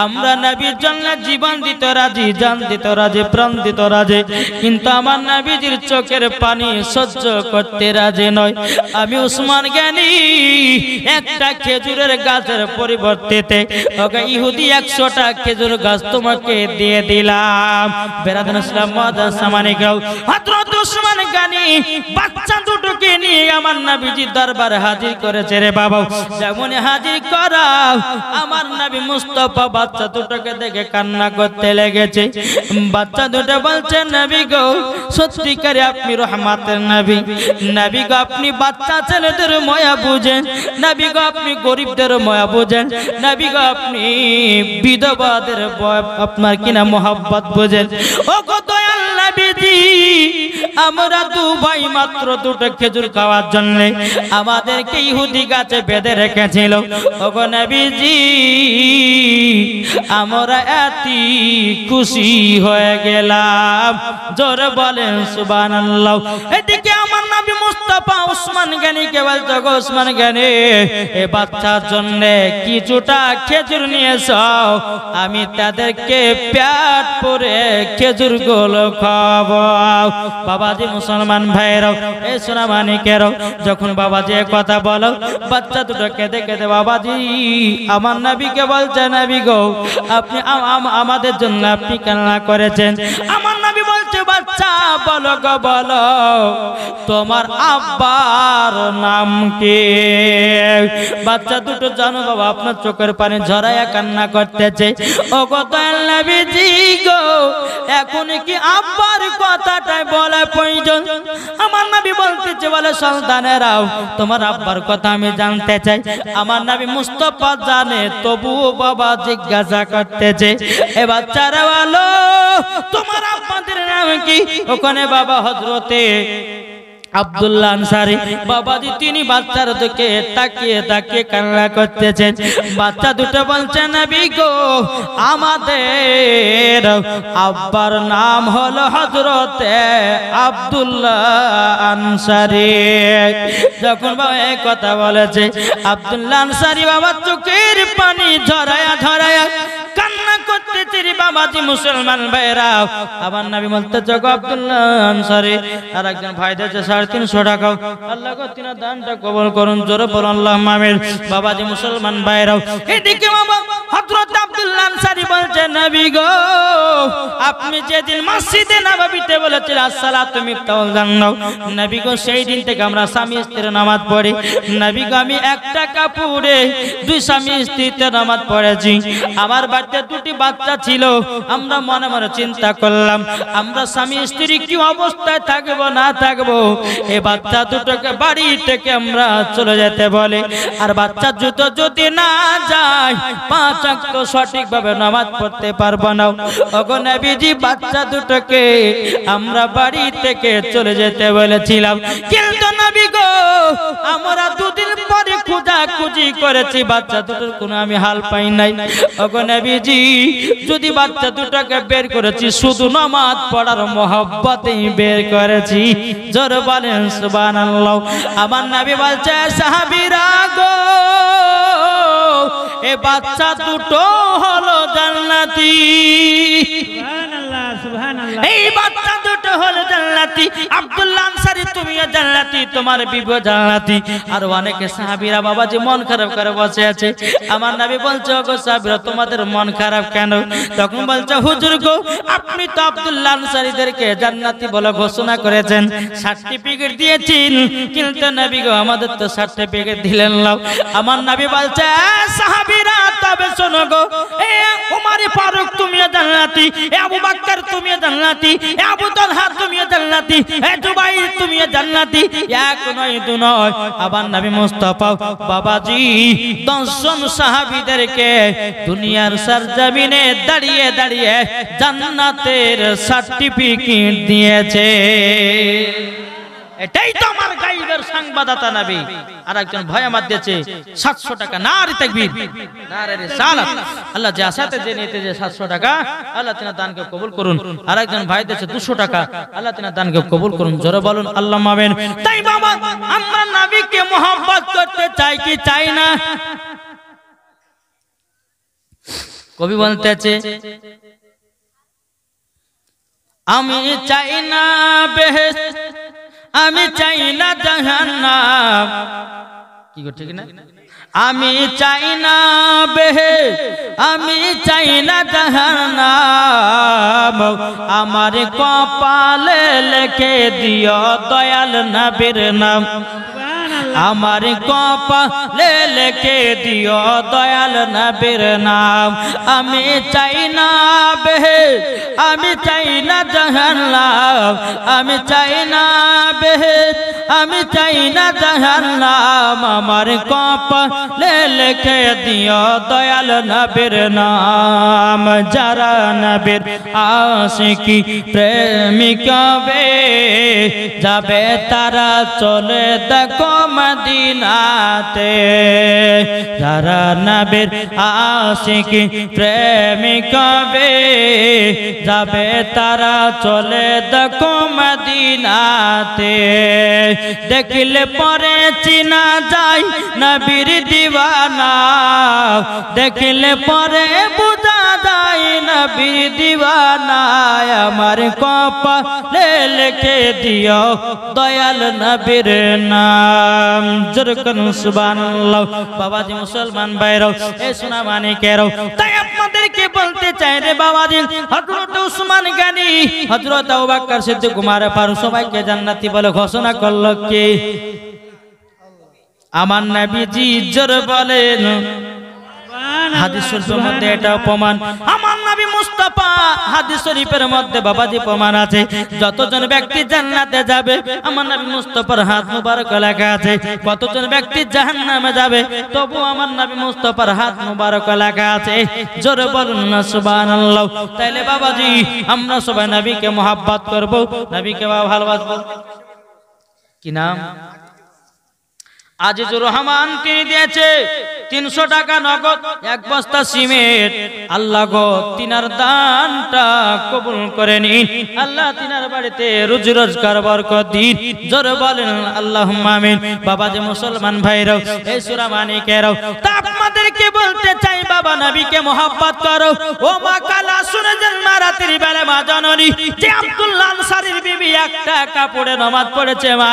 Speaker 1: আমরা নবীর জন্য জীবন দিতে রাজি, জান দিতে রাজি, প্রাণ দিতে রাজি, কিন্তু আমার নবীজির চোখের পানি সহ্য করতে রাজি নয়। আমি উসমান গনি একটা খেজুরের গাছের পরিবর্তিতে ওকে ইহুদি 100টা খেজুর গাছ তোমাকে দিয়ে দিলাম। বেরাদান ইসলাম মুআদ্দাস সামানিকাও, হযরত উসমান গনি বাচ্চা দুটোকে নিয়ে আমার নবীজির দরবারে হাজির করেছে রে বাবা। যেমন হাজির করা আমার নবী মুস্তাফা বাচ্চা দুটোকে দেখে কান্না করতে লেগেছে। বাচ্চা দুটো বলছে নবী গো সত্যিকারে আপনি রহমতের নবী, নবী গো আপনি বাচ্চা ছেলেদের মায়া বুঝেন, নবী গো আপনি গরিবদের মায়া বুঝেন, নবী গো আপনি বিধবাদের আপনার কিনা মোহাব্বত বুঝেন। ও গো দয়াল নবীজি আমরা দু ভাই মাত্র দুটো খেজুর খাওয়ার জন্য আমাদেরকে ইহুদি গাছে বেঁধে রেখেছিল। ও গো নবীজি আমরা এত খুশি হয়ে গেলাম, জোরে বলেন সুবহানাল্লাহ। এদিকে আমার নবী মুস্তাফা উসমান গনিকে বলতো গো উসমান গনি এই বাচ্চার জন্য কিছুটা খেজুর নিয়ে এসো, আমি তাদেরকে পেট ভরে খেজুর গুলো খাওয়াবো। বাবাজি মুসলমান ভাইরাও, এই সোনা মানিকেরাও, যখন বাবাজি কথা বলো বাচ্চা দুটো কেঁদে কেঁদে বাবাজি আমার নবীকে বলছে নবী গো আপনি আমাদের জন্য আপনি কান্না করেছেন। আমার নবী বলছে বাচ্চা বলো গো বলো তোমার আব্বার নাম কি? বাচ্চা দুটো জানো বাবা আপনার চোখের পানি ঝরাইয়া কান্না করতেছে। ও গো দয়াল নবীজি গো এখন কি আব্বার কথাটাই বলা প্রয়োজন? আমার নবী বলতেছে বলে সন্তানেরাও তোমার আব্বার কথা আমি জানতে চাই। আমার নবী মুস্তাফা জানে তবুও বাবা জিজ্ঞাসা করতেছে এ বাচ্চারা বলো তোমার আব্বাদের নাম কি? ওখানে বাবা হযরতে আব্দুল্লাহ আনসারী বাবাজি তিনি বাচ্চার দিকে তাকিয়ে তাকিয়ে কান্না করতেছেন। বাচ্চা দুটো বলছে নবী গো আমাদের আব্বার নাম হলো হযরতে আব্দুল্লাহ আনসারী। যখন বাবা এই কথা বলেছে আব্দুল্লাহ আনসারী বাবা চোখের পানি ঝরায়া ঝরায়া কান্না করতেছে রে বাবাজি মুসলমান ভাইরা। আমার নবী বলতে জগ আব্দুল্লাহ আনসারী আর একজন ভাই দিয়েছে 350 টাকা। আল্লাহ গো তিনার দানটা কবুল করুন, জোরে বলুন আল্লাহুম্মা আমিন। বাবাজি মুসলমান ভাইরা এদিকে বাবা হযরত আব্দুল্লাহ আনসারী বলছে নবী গো আপনি যেদিন মসজিদে নববীতে বলেছিলেন আসসালাতু মিফতাহুল জান্নাহ, নবী গো সেই দিন থেকে আমরা স্বামী স্ত্রীর নামাজ পড়ি। নবী গো আমি একটা কাপড়ে দুই স্বামী স্ত্রীতে নামাজ পড়েছি। আমার বাড়িতে দুটি বাচ্চা ছিল, আমরা মনে মনে চিন্তা করলাম আমরা স্বামী স্ত্রী কি অবস্থায় থাকবো না থাকবো, এই বাচ্চা দুটোকে বাড়ি থেকে আমরা চলে যেতে বলে। আর বাচ্চা দুটো যদি না যায় 5 ওয়াক্ত সঠিকভাবে নামাজ পড়তে পারবো না। ওগো নবীজি বাচ্চা দুটোকে আমরা বাড়ি থেকে চলে যেতে বলেছিলাম, কিন্তু নবী গো আমরা দুদিন পরে খোঁজাখুঁজি করেছি বাচ্চা দুটোর কোনো আমি হাল পাই নাই। ওগো নবীজি যদি বাচ্চা দুটোকে বের করেছি শুধু নামাজ পড়ার মহব্বতেই বের করেছি, জোরে বলেন সুবহানাল্লাহ। আমার নবী বলছে সাহাবীরা গো এ বাচ্চা দুটো হলো জান্নাতি। সুবহানাল্লাহ এই বাচ্চা দুটো হলো জান্নাতি। আব্দুল্লাহ আনসারী তুমিও জান্নাতি, তোমার বিবিও জান্নাতি। আর অনেকে সাহাবীরা বাবাজি মন খারাপ করে বসে আছে। আমার নবী বলছে, ওগো সাহাবীরা তোমাদের মন খারাপ কেন? তখন বলছে, হুজুর গো আপনি তো আব্দুল্লাহ আনসারীদেরকে জান্নাতি বলে ঘোষণা করেছেন, সার্টিফিকেট দিয়েছেন, কিন্তু নবী গো আমাদের তো সার্টিফিকেট দিলেন না। আমার নবী বলছে, সাহাবীরা তবে শোনো গো, এ ওমর ফারুক তুমিও জান্নাতি, এ আবু বকর তুমিও জান্নাতি, এ আবু তালহা তুমিও জান্নাতি, এ জুবাইর তুমিও জান্নাতি। এক নয় দু নয়, আবার নবী মুস্তাফা বাবাজি 10 জন সাহাবীদেরকে দুনিয়ার সরজমিনে দাঁড়িয়ে দাঁড়িয়ে জান্নাতের সার্টিফিকেট দিয়েছে। এটাই তো আমার গায়বের সংবাদদাতা নবী। আর একজন ভাই আমার দিয়েছে 700 টাকা, নারে তাকবীর, নারে রিসালাত। আল্লাহ যে আসাতে যে নিতে যে 700 টাকা, আল্লাহ তিনার দানকে কবুল করুন। আর একজন ভাই দিয়েছে 200 টাকা, আল্লাহ তিনার দানকে কবুল করুন। জোরে বলুন আল্লাহুম্মা আমিন। তাই বাবা আমরা নবীকে মোহাব্বত করতে চাই কি চাই না? কবি বলতেছে, আমি চাই না বেহেশত, আমি চাই না জাহান্নাম। কি গো ঠিক না? আমি চাই না বেহেশত, আমি চাই না জাহান্নাম। আমার কপালে লিখে দিও দয়াল নবীর নাম। আমার কপালে লিখে দিও দয়াল নবীর নাম। আমি চাই না বেহেশত, আমি চাই না জাহান্নাম। আমি চাই না বেহেশত, আমি চাই না জাহান্নাম। আমার কপালে লিখে দিও দয়াল নবীর নাম। যারা নবীর আশিকি প্রেমিক হবে, যাবে তারা চলে দেখো মদিনাতে। যারা নবীর আশিকি প্রেমিক হবে, যাবে তারা চলে দেখো মদিনাতে। দেখলে পরে চিনা যায় নবীর দিওয়ানা, দেখলে পরে বুঝা যায় নবীর দিওয়ানা। আমার কপালে লিখে দিও দয়াল নবীর নাম। জোরকন সুবহানাল্লাহ। বাবাজি মুসলমান ভাইরাও, এ সোনা মানিকেরাও, তাই আপনাদেরকে বলতে চাই রে বাবাজি, হযরত উসমান গনি, হযরত আবু বকর সিদ্দিক, উমর ফারুক সবাইকে জান্নাতি বলে ঘোষণা করলো কে? আমার নবীজি। জোরে বলেন। হাদিস শরীফের মধ্যে এটা প্রমাণ। আমার নবী মুস্তাফা হাদিস শরীফের মধ্যে বাবাজি প্রমাণ আছে, যতজন ব্যক্তি জান্নাতে যাবে আমার নবী মুস্তাফার হাত মুবারক লেখা আছে। কতজন ব্যক্তি জাহান্নামে যাবে তবু আমার নবী মুস্তাফার হাত মুবারক লেখা আছে। জোরে বলুন না সুবহানাল্লাহ। তাইলে বাবাজি আমরা সবাই নবীকে মোহাব্বত করব, নবীকে ভালোবাসবো। কি নাম? আজিজুর রহমান তিনি দিয়েছে 300 টাকা নগদ, 1 বস্তা সিমেন্ট। আল্লাহ গো তিনার দানটা কবুল করে নিন। আল্লাহ তিনার বাড়িতে রুজি রোজগার বরকত দিন। জোরে বলেন আল্লাহুম্মা আমিন। বাবা যে মুসলমান ভাইরাও, এই সূরা মানিকেরাও, তা আপনাদেরকে বলতে চাই বাবা নবীকে মোহাব্বত করো। ও মা কালা শুনে যান রাতের বেলা মা জননী যে আব্দুল্লাহ আনসারীর বিবি একটা কাপড়ে নামাজ পড়েছে। মা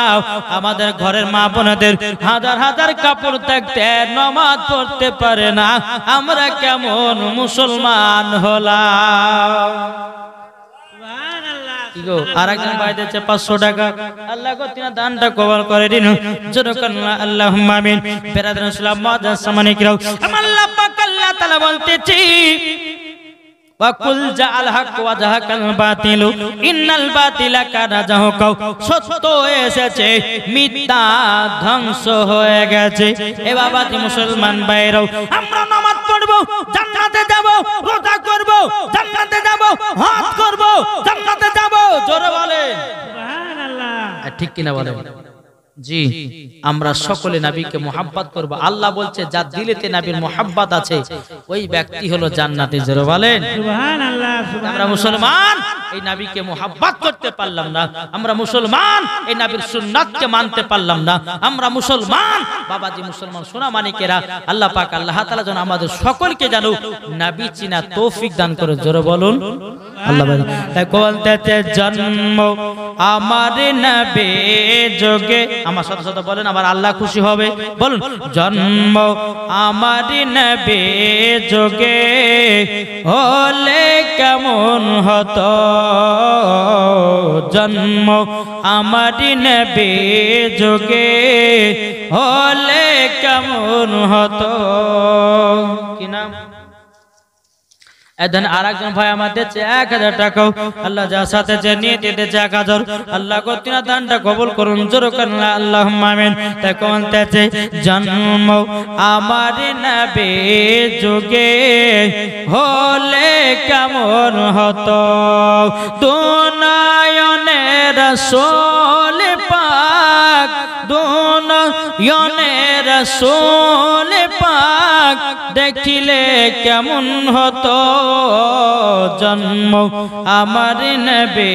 Speaker 1: আমাদের ঘরের মা বোনদের হাজার হাজার কাপড় থাকতে নামাজ পড়তে পারে না, আমরা কেমন মুসলমান হলাম? আর একজন ভাই দিয়েছে 500 টাকা। আল্লাহ গো তিনার দানটা কবুল করে দিন। জোরকান আল্লাহুম্মা আমিন। বেরাদার ইসলাম মাদার সামানিকরাও, আল্লাহ পাক আল্লাহ তাআলা বলতেছি, ওয়াকুল জাআল হক ওয়া জাহাকাল বাতিল ইন্নাল বাতিলা কানা জাহুকা। সত্য এসেছে, মিথ্যা ধ্বংস হয়ে গেছে। এ বাবাজি মুসলমান ভাইরাও, আমরা নামাজ পড়ব, জান্নাতে যাব, রোজা করব, জান্নাতে যাব, হজ করব, জান্নাতে যাব। জোরে বলেন সুবহানাল্লাহ। ঠিক কিনা বলেন? জি, আমরা সকলে নবীকে মোহাব্বত করব। আল্লাহ বলছে যার দিলেতে নবীর মোহাব্বত আছে ওই ব্যক্তি হলো জান্নাতে। জোরে বলেন সুবহানাল্লাহ। আমরা মুসলমান এই নবীকে মোহাব্বত করতে পারলাম না, আমরা মুসলমান এই নবীর সুন্নাতকে মানতে পারলাম না, আমরা মুসলমান। বাবাজি মুসলমান সোনা মানিকেরা, আল্লাহ পাক আল্লাহ তাআলা যেন আমাদের সকলকে যেন নবী চিনা তৌফিক দান করে। জোরে বলুন আল্লাহ বলতেছে জন্ম আমার নবী যোগে, আমার সাথে সাথে বলেন, আবার আল্লাহ খুশি হবে, বলুন জন্ম আমার নবী যোগে হলে কেমন হতো, জন্ম আমার নবী যোগে হলে কেমন হতো। কি নাম? এদিন আরেকজন ভাই আমাদের 1000 টাকা আল্লাহ যার সাথে যে নিয়ে দিতেছে 1000, আল্লাহ কর্তিনা দানটা কবুল করুন, জোর করেন আল্লাহুম্মা আমিন। তাই কোনটাতে জন্ম আমার নবী যুগে হলে কেমন হতো, দুনায়নে রাসূল পাক, দুনায়নে রাসূল পাক দেখিলে কেমন হতো, জন্ম আমার নবী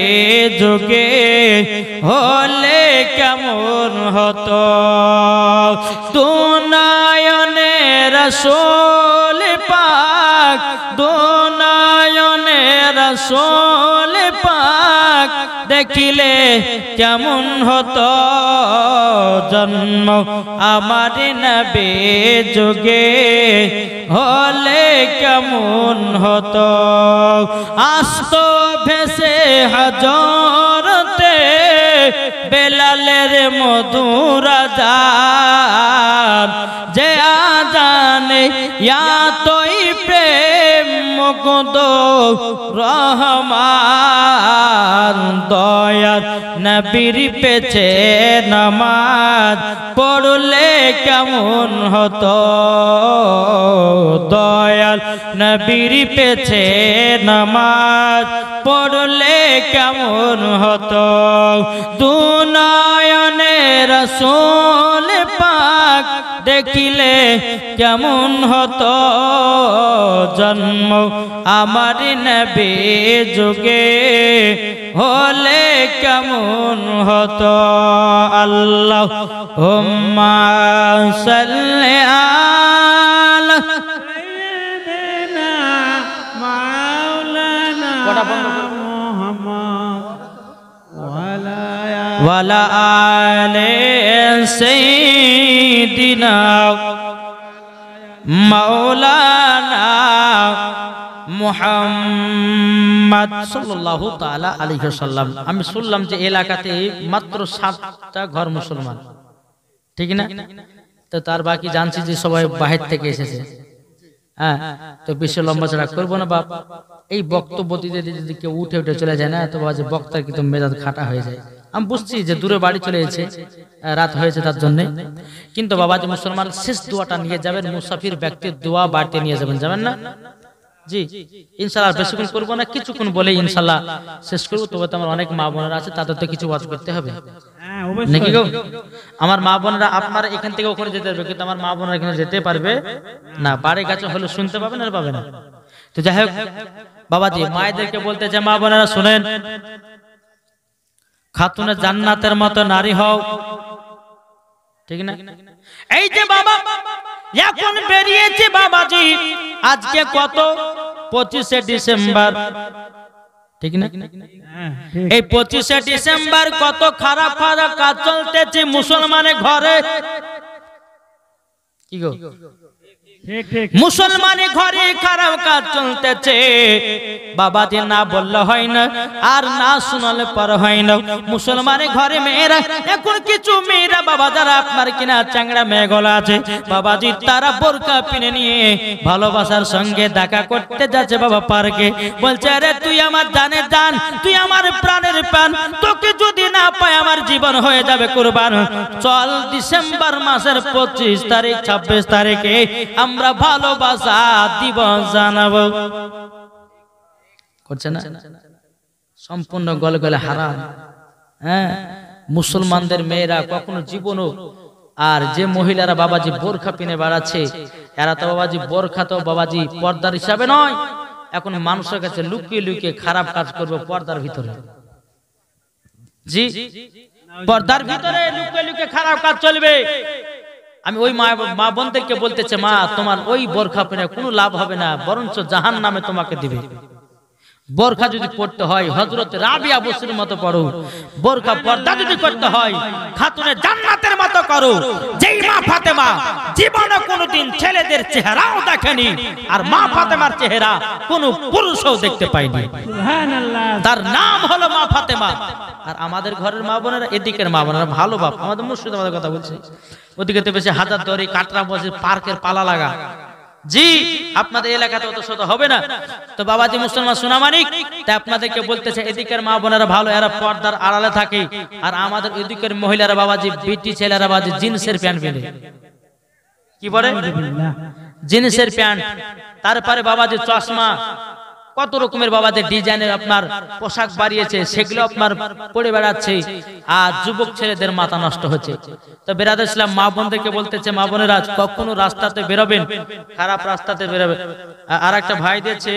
Speaker 1: যুগে হলে কেমন হতো, দুনায়নে রাসূল পাক, দুনায়নে রাসূল পাক দেখিলে কেমন হতো, জন্ম আমার নবী যুগে হলে কেমন হতো। আস্ত ভেসে হযরতে বেলালের মধুর আযান, যে আযানে এতই প্রেম মুগ্ধ রহমান, দয়ার নবীর পেছে নামাজ পড়লে কেমন হতো, দয়াল নবীর পেছে নামাজ পড়লে কেমন হতো, দুনায়নে রাসূল পাক দেখিলে কেমন হতো, জন্ম আমার নবী যুগে হলে কেমন হতো। আল্লাহুম্মা সাল্লি আলা সাইয়্যিদিনা মাওলানা মুহাম্মদ ওয়ালা আলি সাইয়্যিদিনা মাওলানা মুহাম্মদ সাল্লাল্লাহু তাআলা আলাইহি ওয়াসাল্লাম। আমি শুনলাম যে এলাকাতে মাত্র 7টা ঘর মুসলমান, ঠিক না? তো তার বাকি জানছি যে সবাই বাহির থেকে এসেছে। হ্যাঁ, তো বেশি লম্বা চড়া করবো না বাপ। এই বক্তব্য দিতে দিতে যদি কেউ উঠে উঠে চলে যায় না, তো বাজে বক্তার কিন্তু মেজাজ খাটা হয়ে যায়। আমি বুঝছি যে দূরে বাড়ি চলে এসেছে, রাত হয়েছে তার জন্য, কিন্তু বাবাজি মুসলমান শেষ দোয়াটা নিয়ে যাবেন, মুসাফির ব্যক্তির দোয়া বাড়িতে নিয়ে যাবেন, যাবেন না? জি ইনশাআল্লাহ বেশিক্ষণ করবো না, কিছুক্ষণ বলে ইনশাআল্লাহ শেষ করবো। তবে তো আমার অনেক মা বোনেরা আছে, তাদের তো কিছু ওয়াজ করতে হবে নাকি গো? আমার মা বোনেরা আপনারা এখান থেকে ওখানে যেতে পারবে, কিন্তু আমার মা বোনেরা এখানে যেতে পারবে না, বাড়ি কাছে হলে শুনতে পাবেন আর পাবে না। তো যাই হোক বাবাজি, মায়েদেরকে বলতে যে মা বোনেরা শুনেন, খাতুনে জান্নাতের মতো নারী হও, ঠিক না? এই যে বাবা এখন বেরিয়েছে বাবাজি, আজকে কত 25শে ডিসেম্বর, ঠিক না? এই 25শে ডিসেম্বর কত খারাপ খারাপ কাজ চলতেছে মুসলমানের ঘরে, কি গো? মুসলমানের ঘরে খারাপ কাজ চলতেছে বাবাজি, না বললে হয় না আর না শোনালে পর হয় না। মুসলমানের ঘরে মেয়েরা, এখন কিছু মেয়েরা বাবা যারা আপনার কিনা চাংড়া মেয়েগুলো আছে বাবাজি, তারা বোরকা পিনে নিয়ে ভালোবাসার সঙ্গে দেখা করতে যাচ্ছে বাবা পার্কে, বলছে আরে তুই আমার জানের জান, তুই আমার প্রাণের প্রাণ, তোকে যদি না পাই আমার জীবন হয়ে যাবে কুরবান, চল ডিসেম্বর মাসের 25 তারিখ 26 তারিখে আমরা ভালোবাসা দিবস জানাবো। করছে না? সম্পূর্ণ গলে গলে হারাম। হ্যাঁ, মুসলমানদের মেয়েরা কখনো জীবনও, আর যে মহিলারা বাবাজি বোরখা পিনে বেড়াচ্ছে, এরা তো বাবাজি বোরখা তো বাবাজি পর্দার হিসাবে নয়, এখন মানুষের কাছে লুকিয়ে লুকিয়ে খারাপ কাজ করবে পর্দার ভিতরে। জি, পর্দার ভিতরে লুকিয়ে লুকিয়ে খারাপ কাজ চলবে। আমি ওই মা বোনদেরকে বলতেছে, মা তোমার ওই বোরখা পরে কোনো লাভ হবে না, বরঞ্চ জাহান্নামে তোমাকে দিবে। বোরখা যদি পড়তে হয় হযরত রাবিয়া বসরির মতো পড়ো, বোরখা পর্দা যদি করতে হয় খাতুনে জান্নাতের মতো করো। যেই মা ফাতেমা জীবনে কোনোদিন ছেলেদের চেহারাও দেখেনি, আর মা ফাতেমার চেহারা কোনো পুরুষও দেখতে পায়নি, সুবহানাল্লাহ, তার নাম হলো মা ফাতেমা। আর আমাদের ঘরের মা বোনেরা, এদিকের মা বোনেরা ভালো বাপ, আমাদের মুর্শিদাবাদের কথা বলছি, ওদিকে তো বেশি হাজারদুয়ারি কাটরা মসজিদ পার্কের পালা লাগা। জি, আপনাদের এলাকাতে অত শত হবে না। তো বাবাজি মুসলমান সোনামানিক, তাই আপনাদেরকে বলতেছে এদিকের মা বোনেরা ভালো, এরা পর্দার আড়ালে থাকে। আর আমাদের এদিকের মহিলারা বাবাজি, বিটি ছেলেরা বাবাজি জিন্সের প্যান্ট পরে, কি পরে? জিন্সের প্যান্ট। তারপরে বাবাজি চশমা, কত রকমের বাবাদের ডিজাইনের আপনার পোশাক বাড়িয়েছে, সেগুলো আপনার পরে বেড়াচ্ছে। আর যুবক ছেলেদের মাথা নষ্ট হচ্ছে। তো বেরাদর ইসলাম মা বোনদেরকে বলতেছে, মা বোনেরা কখনো রাস্তাতে বেরোবেন, খারাপ রাস্তাতে বেরোবেন। আর একটা ভাই দিয়েছে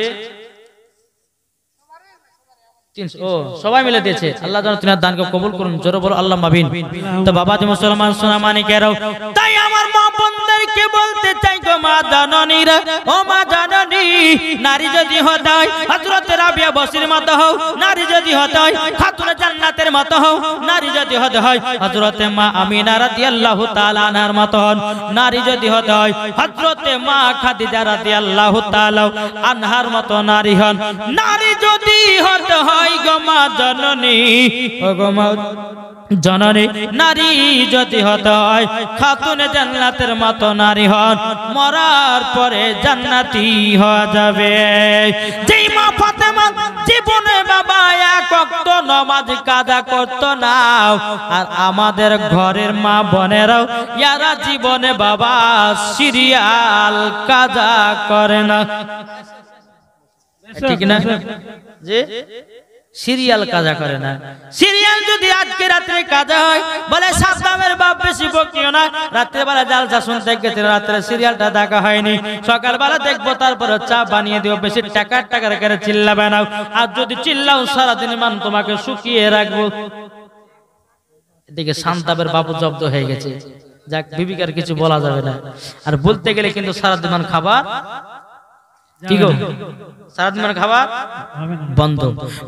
Speaker 1: 300, ও সবাই মিলে দিয়েছে, আল্লাহ যেন তিনার দানকে কবুল করুন, জোরে বলো আল্লাহ আমিন। তো বাবাজি মুসলমান সোনামানিকেরাও, তাই আমার মা বোনদেরকে বলতে চাই গো মা জাননীরা, ও মা জাননী, নারী যদি হতে হয় হযরত রাবিয়া বসরির মতো হও, নারী যদি হতে হয় খাতুনে জান্নাতের মতো হও, নারী যদি হতে হয় হযরত মা আমিনা রাদিয়াল্লাহু তাআলা আনহার মতো হন, নারী যদি হতে হয় হযরত মা খাদিজা রাদিয়াল্লাহু তাআলা আনহার মতো নারী হন, নারী যদি হতে হয় গো মা জননী, ও গো মা জননী, নারী যদি হতে হয় খাতুনে জান্নাতের মতো নারী হন, মরার পরে জান্নাতি হয়ে যাবে। যেই মা ফাতেমা জীবনে বাবা এক ওয়াক্ত নামাজ কাজা করত না, আর আমাদের ঘরের মা বোনেরাও ইয়ারা জীবনে বাবা সিরিয়াল কাজা করে না, ঠিক না? যে সিরিয়াল কাজা করে না। সিরিয়াল যদি আজকে রাত্রে কাজা হয়, বলে সাদ্দামের বাপ বেশি বকিও না, রাত্রে বেলা জালসা শুনতে গেছে, রাত্রে সিরিয়ালটা দেখা হয়নি, সকালবেলা দেখবো, তারপরে চা বানিয়ে দিও, বেশি টাকা করে চিল্লাবে না, আর যদি চিল্লাও সারাদিন মান তোমাকে শুকিয়ে রাখবো। এদিকে শান্তাবের বাবু জব্দ হয়ে গেছে, যাক বিবিকার কিছু বলা যাবে না। আর বলতে গেলে কিন্তু সারাদিন মান খাবার, কি গো, সারাদিন খাবার বন্ধ।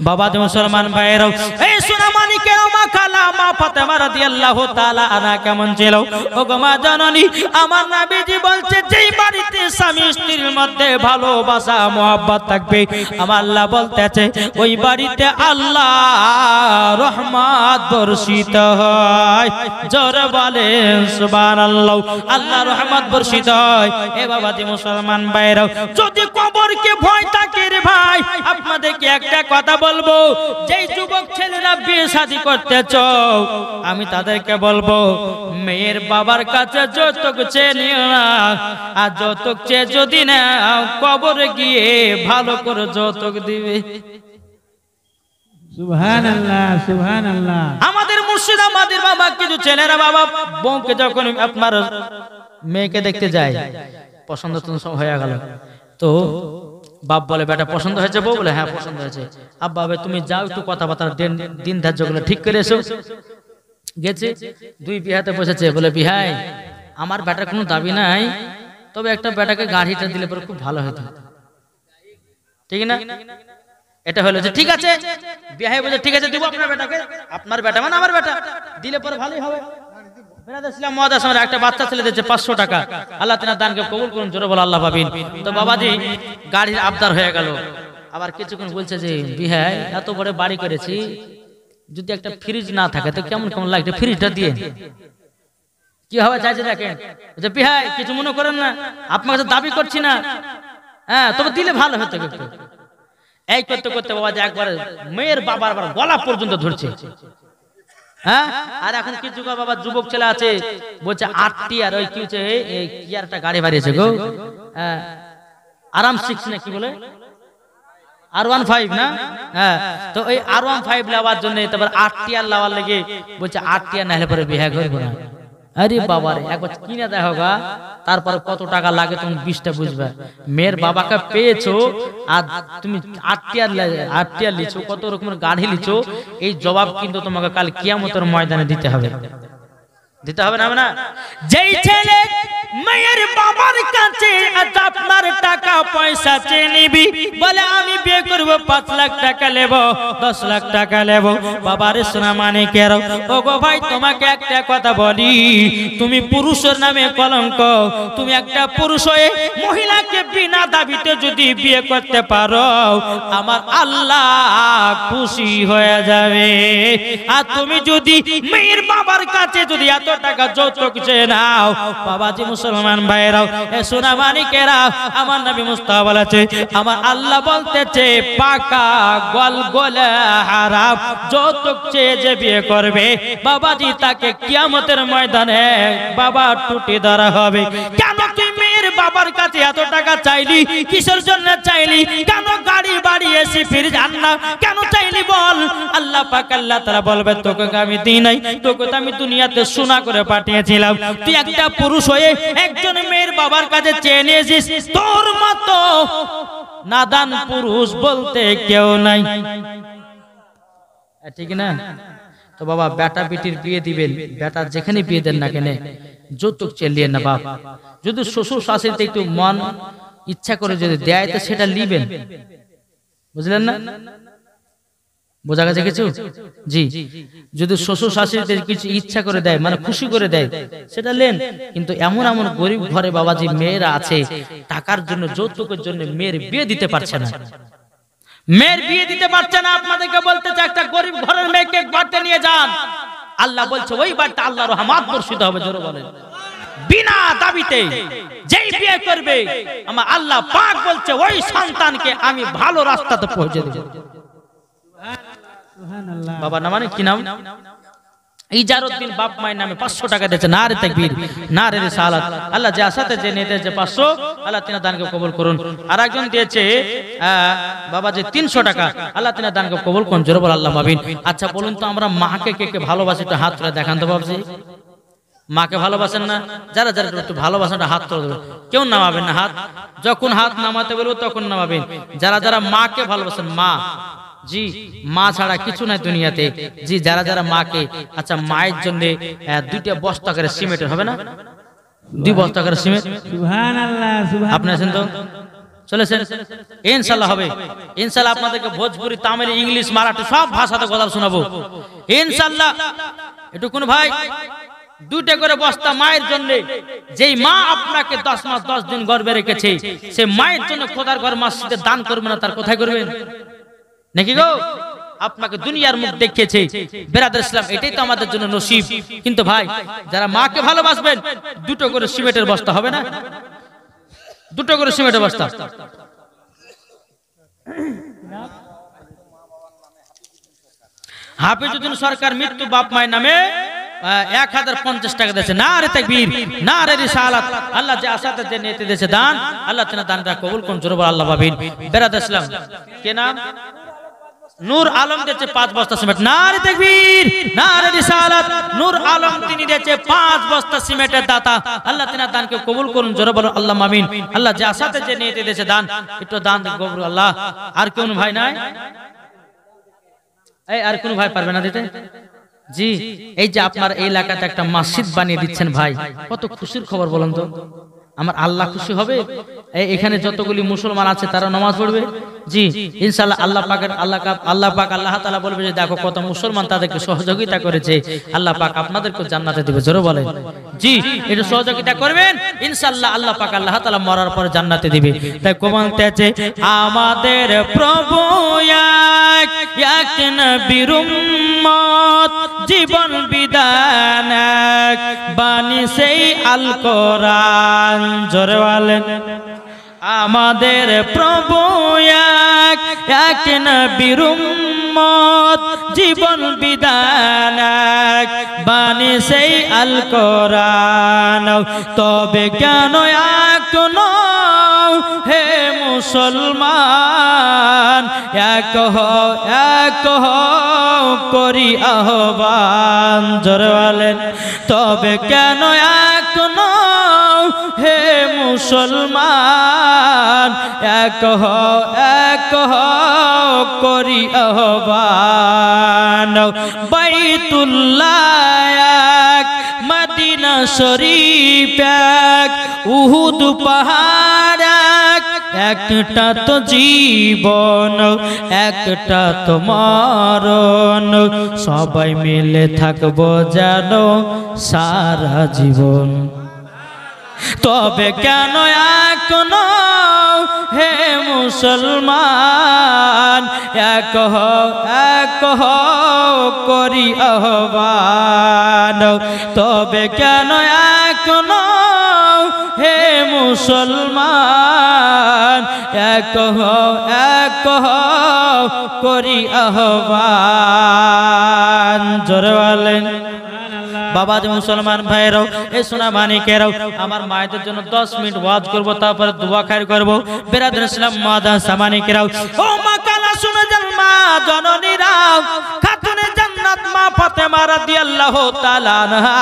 Speaker 1: বাবা মুসলমান ভাইয়েরাও, এই সোনামানিকেরাও, মা খালা মা ফাতেমা রাদিয়াল্লাহু তাআলা আনহা কেমন ছিল? ও গো মা জননী, আমার নবীজি বলছে, যেই বাড়িতে স্বামী স্ত্রীর মধ্যে ভালোবাসা মহব্বত থাকবে, আমার আল্লাহ বলতেছে ওই বাড়িতে আল্লাহ রহমত বর্ষিত হয়। জোরে বলেন সুবহানাল্লাহ, আল্লাহ রহমত বর্ষিত হয়। এ বাবাজি মুসলমান ভাইয়েরাও, যদি কবরকে ভয় থাকে রে ভাই, আপনাদেরকে একটা কথা বলবো, যেই যুবক ছেলেরা বিয়ে শাদী করতে চাও, আমি তাদেরকে বলবো, মেয়ের বাবার কাছে যৌতুক চেয়ে নিও না, আর যৌতুক চেয়ে যদি না কবরে গিয়ে ভালো করে যৌতুক দিবে।
Speaker 2: সুবহানাল্লাহ, সুবহানাল্লাহ।
Speaker 1: আমাদের মুর্শিদাবাদের বাবা কিছু ছেলেরা বাবা বউকে যখন আপনার মেয়েকে দেখতে যায়, পছন্দ হয়ে গেল, তো বাপ বলে, বেটা পছন্দ হয়েছে? বউ বলে, হ্যাঁ পছন্দ হয়েছে। আব্বা তুমি যাও, একটু কথাবার্তা দিন ধার্য গুলো ঠিক করে এসো। গেছে, দুই বিহাতে বসেছে, বলে বিহাই আমার বেটার কোনো দাবি নাই, তবে একটা বেটাকে গাড়িটা দিলে পরে খুব ভালো হতো, ঠিক না? এটা হলো যে ঠিক আছে, বিহাই বলে ঠিক আছে দিব আপনার বেটাকে, আপনার বেটা মানে আমার বেটা, দিলে পরে ভালোই হবে। একটা বাচ্চা ছেলে দিচ্ছে 500 টাকা, আল্লাহ তিনার দানকে কবুল করুন, জোরে বলো আল্লাহ পাবিন। তো বাবাজি গাড়ির আবদার হয়ে গেল। আবার কিছুক্ষণ বলছে যে বিহাই এত বড় বাড়ি করেছি, যদি একটা ফ্রিজ না থাকে তো কেমন কেমন লাগছে, ফ্রিজটা দিয়ে কি হবে চাইছে দেখেন। যে বিহাই কিছু মনে করেন না, আপনার কাছে দাবি করছি না, হ্যাঁ তবে দিলে ভালো হতো একটু। এই করতে করতে বাবাজি একবার মেয়ের বাবার গলা পর্যন্ত ধরছে। হ্যাঁ, আর এখন কিছু বাবা যুবক ছেলে আছে বলছে 8টি আর ওই কি হচ্ছে, এই কি আর একটা গাড়ি বাড়িয়েছে গো, আরাম 6 না কি বলে, R15 না? হ্যাঁ, তো ওই R15 লাওয়ার জন্য তারপর 8টি আর লাওয়ার লেগে বলছে 8টি আর না হলে পরে বিয়ে করবো না। আরে বাবা রে, একবার কিনে দেখো গা, তারপর কত টাকা লাগে তুমি 20টা বুঝবে। মেয়ের বাবাকে পেয়েছো আর তুমি 8টি আর লিছো, কত রকমের গাড়ি লিছো, এই জবাব কিন্তু তোমাকে কাল কিয়ামতের ময়দানে দিতে হবে, দিতে হবে না? যেই ছেলে মেয়ের বাবার কাছে আপনার টাকা পয়সা চেয়ে নিবি, বলে আমি বিয়ে করব 5 লাখ টাকা নেব, 10 লাখ টাকা নেব। বাবার সোনা মানে কেন? ও গো ভাই, তোমাকে একটা কথা বলি, তুমি পুরুষের নামে কলঙ্ক। তুমি একটা পুরুষ হয়ে মহিলাকে বিনা দাবিতে যদি বিয়ে করতে পারো, আমার আল্লাহ খুশি হয়ে যাবে। আর তুমি যদি মেয়ের বাবার কাছে যদি এত টাকা যৌতুক চেয়ে নাও, বাবাজি মুসলমান ভাইরাও, এ সোনা মানিকেরা, আমার নবী মুস্তাফা বলেছে, আমার আল্লাহ বলতেছে পাকা গলগলে হারাম যৌতুক চেয়ে যে বিয়ে করবে, বাবাজি তাকে কিয়ামতের ময়দানে বাবা টুটি ধরা হবে। কেন তুই মেয়ের বাবার কাছে এত টাকা চাইলি? কিসের জন্য চাইলি? কেন গাড়ি বাড়ি এসে ফিরে যান না কেন চাইলি বল? আল্লাহ পাক আল্লাহ তাআলা বলবে, তোকে আমি দিই নাই, তোকে তো আমি দুনিয়াতে সোনা করে পাঠিয়েছিলাম। তুই একটা পুরুষ হয়ে একজন মেয়ের বাবার কাছে চেয়ে নিয়েছিস, তোর মতো নাদান পুরুষ বলতে কেউ নাই, ঠিক না? তো বাবা, বেটা বেটির বিয়ে দিবেন, বেটা যেখানে বিয়ে দেন না কেন যৌতুক চেলিয়ে না বাপ। যদি শ্বশুর শাশুড়িতে একটু মন ইচ্ছা করে যদি দেয় তো সেটা লিবেন, বুঝলেন না? বোঝা গেছে কিছু? জি, যদি শ্বশুর শাশুড়িতে কিছু ইচ্ছা করে দেয়, মানে খুশি করে দেয়, সেটা লেন। কিন্তু এমন এমন গরিব ঘরে বাবাজি মেয়েরা আছে, টাকার জন্য যৌতুকের জন্য মেয়ের বিয়ে দিতে পারছে না, মেয়ের বিয়ে দিতে পারছে না। আপনাদেরকে বলতে চাই, একটা গরিব ঘরের মেয়েকে বাড়িতে নিয়ে যান, আল্লাহ বলছে ওই বাড়িতে আল্লাহর রহমত বর্ষিত হবে। জোরে বলেন, বিনা দাবিতে যেই বিয়ে করবে, আমার আল্লাহ পাক বলছে ওই সন্তানকে আমি ভালো রাস্তাতে পৌঁছে দেব। বাবা না মানে কি নাম? ইজারউদ্দিন বাপ মায়ের নামে 500 টাকা দিয়েছে। নারে তাকবীর, নারে রিসালাত। আল্লাহ যে আসাতে যে নিতে যে 500, আল্লাহ তিনার দানকে কবুল করুন। আর একজন দিয়েছে বাবা যে 300 টাকা, আল্লাহ তিনার দানকে কবুল করুন। জোরে বল আল্লাহ আমিন। আচ্ছা বলুন তো, আমরা মাকে কে কে ভালোবাসি? একটু হাত তুলে দেখান তো বাবজি। মাকে ভালোবাসেন না? যারা যারা একটু ভালোবাসেন হাত তুলে দেবেন। কেউ নামাবেন না হাত, যখন হাত নামাতে বলবো তখন নামাবেন। যারা যারা মাকে ভালোবাসেন, মা, জি, মা ছাড়া কিছু নাই দুনিয়াতে। জি, যারা যারা মাকে, আচ্ছা মায়ের জন্য 2টা বস্তা করে সিমেন্ট হবে না? 2 বস্তা করে সিমেন্ট।
Speaker 2: সুবহানাল্লাহ, সুবহানাল্লাহ।
Speaker 1: আপনি আছেন তো? চলেছেন, ইনশাআল্লাহ হবে। ইনশাআল্লাহ আপনাদেরকে ভোজপুরি, তামিল, ইংলিশ, মারাঠি সব ভাষাতে কথা শোনাবো ইনশাআল্লাহ। একটু কোন ভাই 2টা করে বস্তা মায়ের জন্য, যেই মা আপনাকে 10 মাস 10 দিন গর্ভে রেখেছে, সে মায়ের জন্য খোদার ঘর মসজিদে দান করবেন না, তার কোথায় করবেন নাকি গো? আপনাকে দুনিয়ার মুখ দেখিয়েছে। বেরাদার ইসলাম, এটাই তো আমাদের জন্য নসিব। কিন্তু ভাই, যারা মাকে ভালোবাসবেন, 2টো করে সিমেন্টের বস্তা হবে না? 2টো করে সিমেন্টের বস্তা। হাফিজউদ্দিন সরকার মৃত্যু বাপ মায়ের নামে 1050 টাকা দিয়েছে। নারে তাকবীর, নারে রিসালাত। আল্লাহ যে আসাতে যে নিতে দিয়েছে দান, আল্লাহ তাআলা দানটা কবুল করুন। জোরে বল আল্লাহ আমিন। বেরাদার ইসলাম, কে নাম? নূর আলম দিয়েছে 5 বস্তা সিমেন্ট। নারে তাকবীর, নারে রিসালাত। নূর আলম তিনি দিয়েছে 5 বস্তা সিমেন্টের দাতা। আল্লাহ তাআলা দানকে কবুল করুন। জোরে বল আল্লাহ আমিন। আল্লাহ যে আসাতে যে নিতে দিয়েছে দান, একটু দান কবুল আল্লাহ। আর কোন ভাই নাই? এই আর কোন ভাই পারবে না দিতে? জি, এই যে আপনার এই এলাকাতে একটা মসজিদ বানিয়ে দিচ্ছেন ভাই, কত খুশির খবর বলুন তো। আমার আল্লাহ খুশি হবে। এখানে যতগুলি মুসলমান আছে তারা নামাজ পড়বে। জি, ইনশাআল্লাহ আল্লাহ পাক আল্লাহ তাআলা বলবে যে দেখো কত মুসলমান তাদেরকে সহযোগিতা করেছে, আল্লাহ পাক আপনাদেরকে জান্নাতে দিবে। জোরে বলেন জি, একটু সহযোগিতা করবেন, ইনশাআল্লাহ আল্লাহ পাক আল্লাহ তাআলা মরার পরে জান্নাতে দিবে। তাই কমান্তেছে আমাদের প্রভু এক নবীর উম্মত, জীবন বিধান বাণী সেই আল কোরআন। জোরে বলেন আমাদের প্রভু এক নবীর উম্মত, জীবন বিধান বাণী সেই আল কোরআন। তবে কেন এখনো হে মুসলমান এক করি আহ্বান। জোরে বলেন তবে কেন এখনো হে মুসলমান এক করি আহ্বান। বাইতুল্লাহ এক, মদিনা শরীফ এক, উহুদ পাহাড় একটা তো জীবন একটা তো মরণ সবাই মিলে থাকবো যেন সারা জীবন তবে কেন এখনো হে মুসলমান এক করি আহ্বান তবে কেন এখনো হে মুসলমান এক করি আহ্বান জোরে বলেন বাবা যে মুসলমান ভাইরাও এই সোনা মানিকেরাও আমার মায়েদের জন্য 10 মিনিট ওয়াজ করব তারপরে দোয়া খায়ের করব বেরাদার ইসলাম মাদা সামানিকেরাও ও মা কালা শুনে যান মা জননীরাও খাতুনে জান্নাত মা ফাতেমা রাদিয়াল্লাহু তাআলা আনহা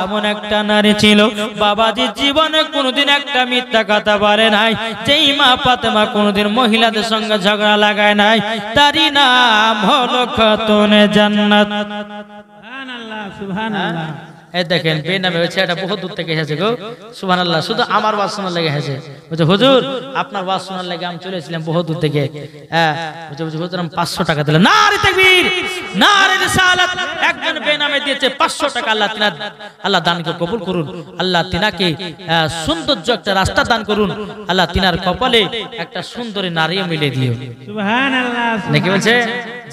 Speaker 1: এমন একটা নারী ছিল বাবাজি জীবনে কোনোদিন একটা মিথ্যা কথা বলে নাই যেই মা ফাতেমা কোনোদিন মহিলাদের সঙ্গে ঝগড়া লাগায় নাই তারই নাম হলো খাতুনে জান্নাত
Speaker 2: সুবহানাল্লাহ সুবহানাল্লাহ
Speaker 1: এই দেখেন বেনামে হয়েছে এটা বহুত দূর থেকে এসেছে গো সুবহানাল্লাহ শুধু আমার ওয়াজ শোনার লেগে এসেছে বলছে হুজুর আপনার ওয়াজ শোনার লেগে আমি চলে এসেছিলাম বহুত দূর থেকে হ্যাঁ বলছে হুজুর আমি 500 টাকা দিলাম নারে তাকবীর নারে রিসালাত একজন বেনামে দিয়েছে 500 টাকা আল্লাহ দানকে কবুল করুন আল্লাহ তিনাকে সৌন্দর্য একটা রাস্তা দান করুন আল্লাহ তিনার কপালে একটা সুন্দরী নারী মিলে দিও
Speaker 2: সুবহানাল্লাহ
Speaker 1: নাকি বলছে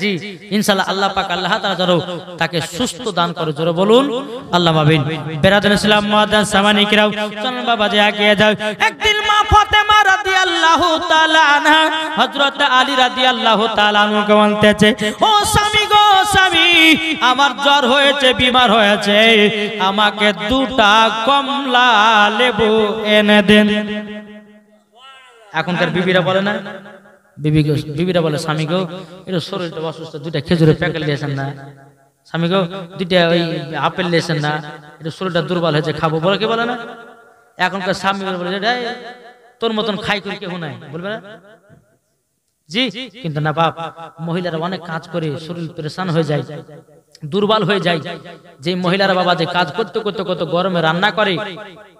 Speaker 1: জি ইনশাআল্লাহ আল্লাহ পাক আল্লাহ তাআলা যেন তাকে সুস্থ দান করে জোরে বলুন আল্লাহ মাবিন বেরাদার ইসলাম মুআদ্দান সামানিকরাও চলুন বাবা যে এগিয়ে যাও একদিন মা ফাতেমা রাদিয়াল্লাহু তাআলা আনহা হযরত আলী রাদিয়াল্লাহু তাআলা আনহুকে বলতেছে ও স্বামী গো স্বামী আমার জ্বর হয়েছে বিমার হয়েছে আমাকে 2টা কমলা লেবু এনে দেন এখনকার বিবিরা বলে না বিবিরা বলে স্বামী গো এর শরীরটা অসুস্থ 2টা খেজুরের প্যাকেট দিয়েছেন না স্বামী গো 2টা ওই আপেল দিয়েছেন না এটা শরীরটা দুর্বল হয়েছে খাবো বলে কি বলে না এখনকার স্বামী বলে তোর মতন খাই করে কেউ নাই বলবে না জি কিন্তু না বাপ মহিলারা অনেক কাজ করে শরীর পরেশান হয়ে যায় দুর্বল হয়ে যায় যে মহিলারা বাবা যে কাজ করতে করতে কত গরমে রান্না করে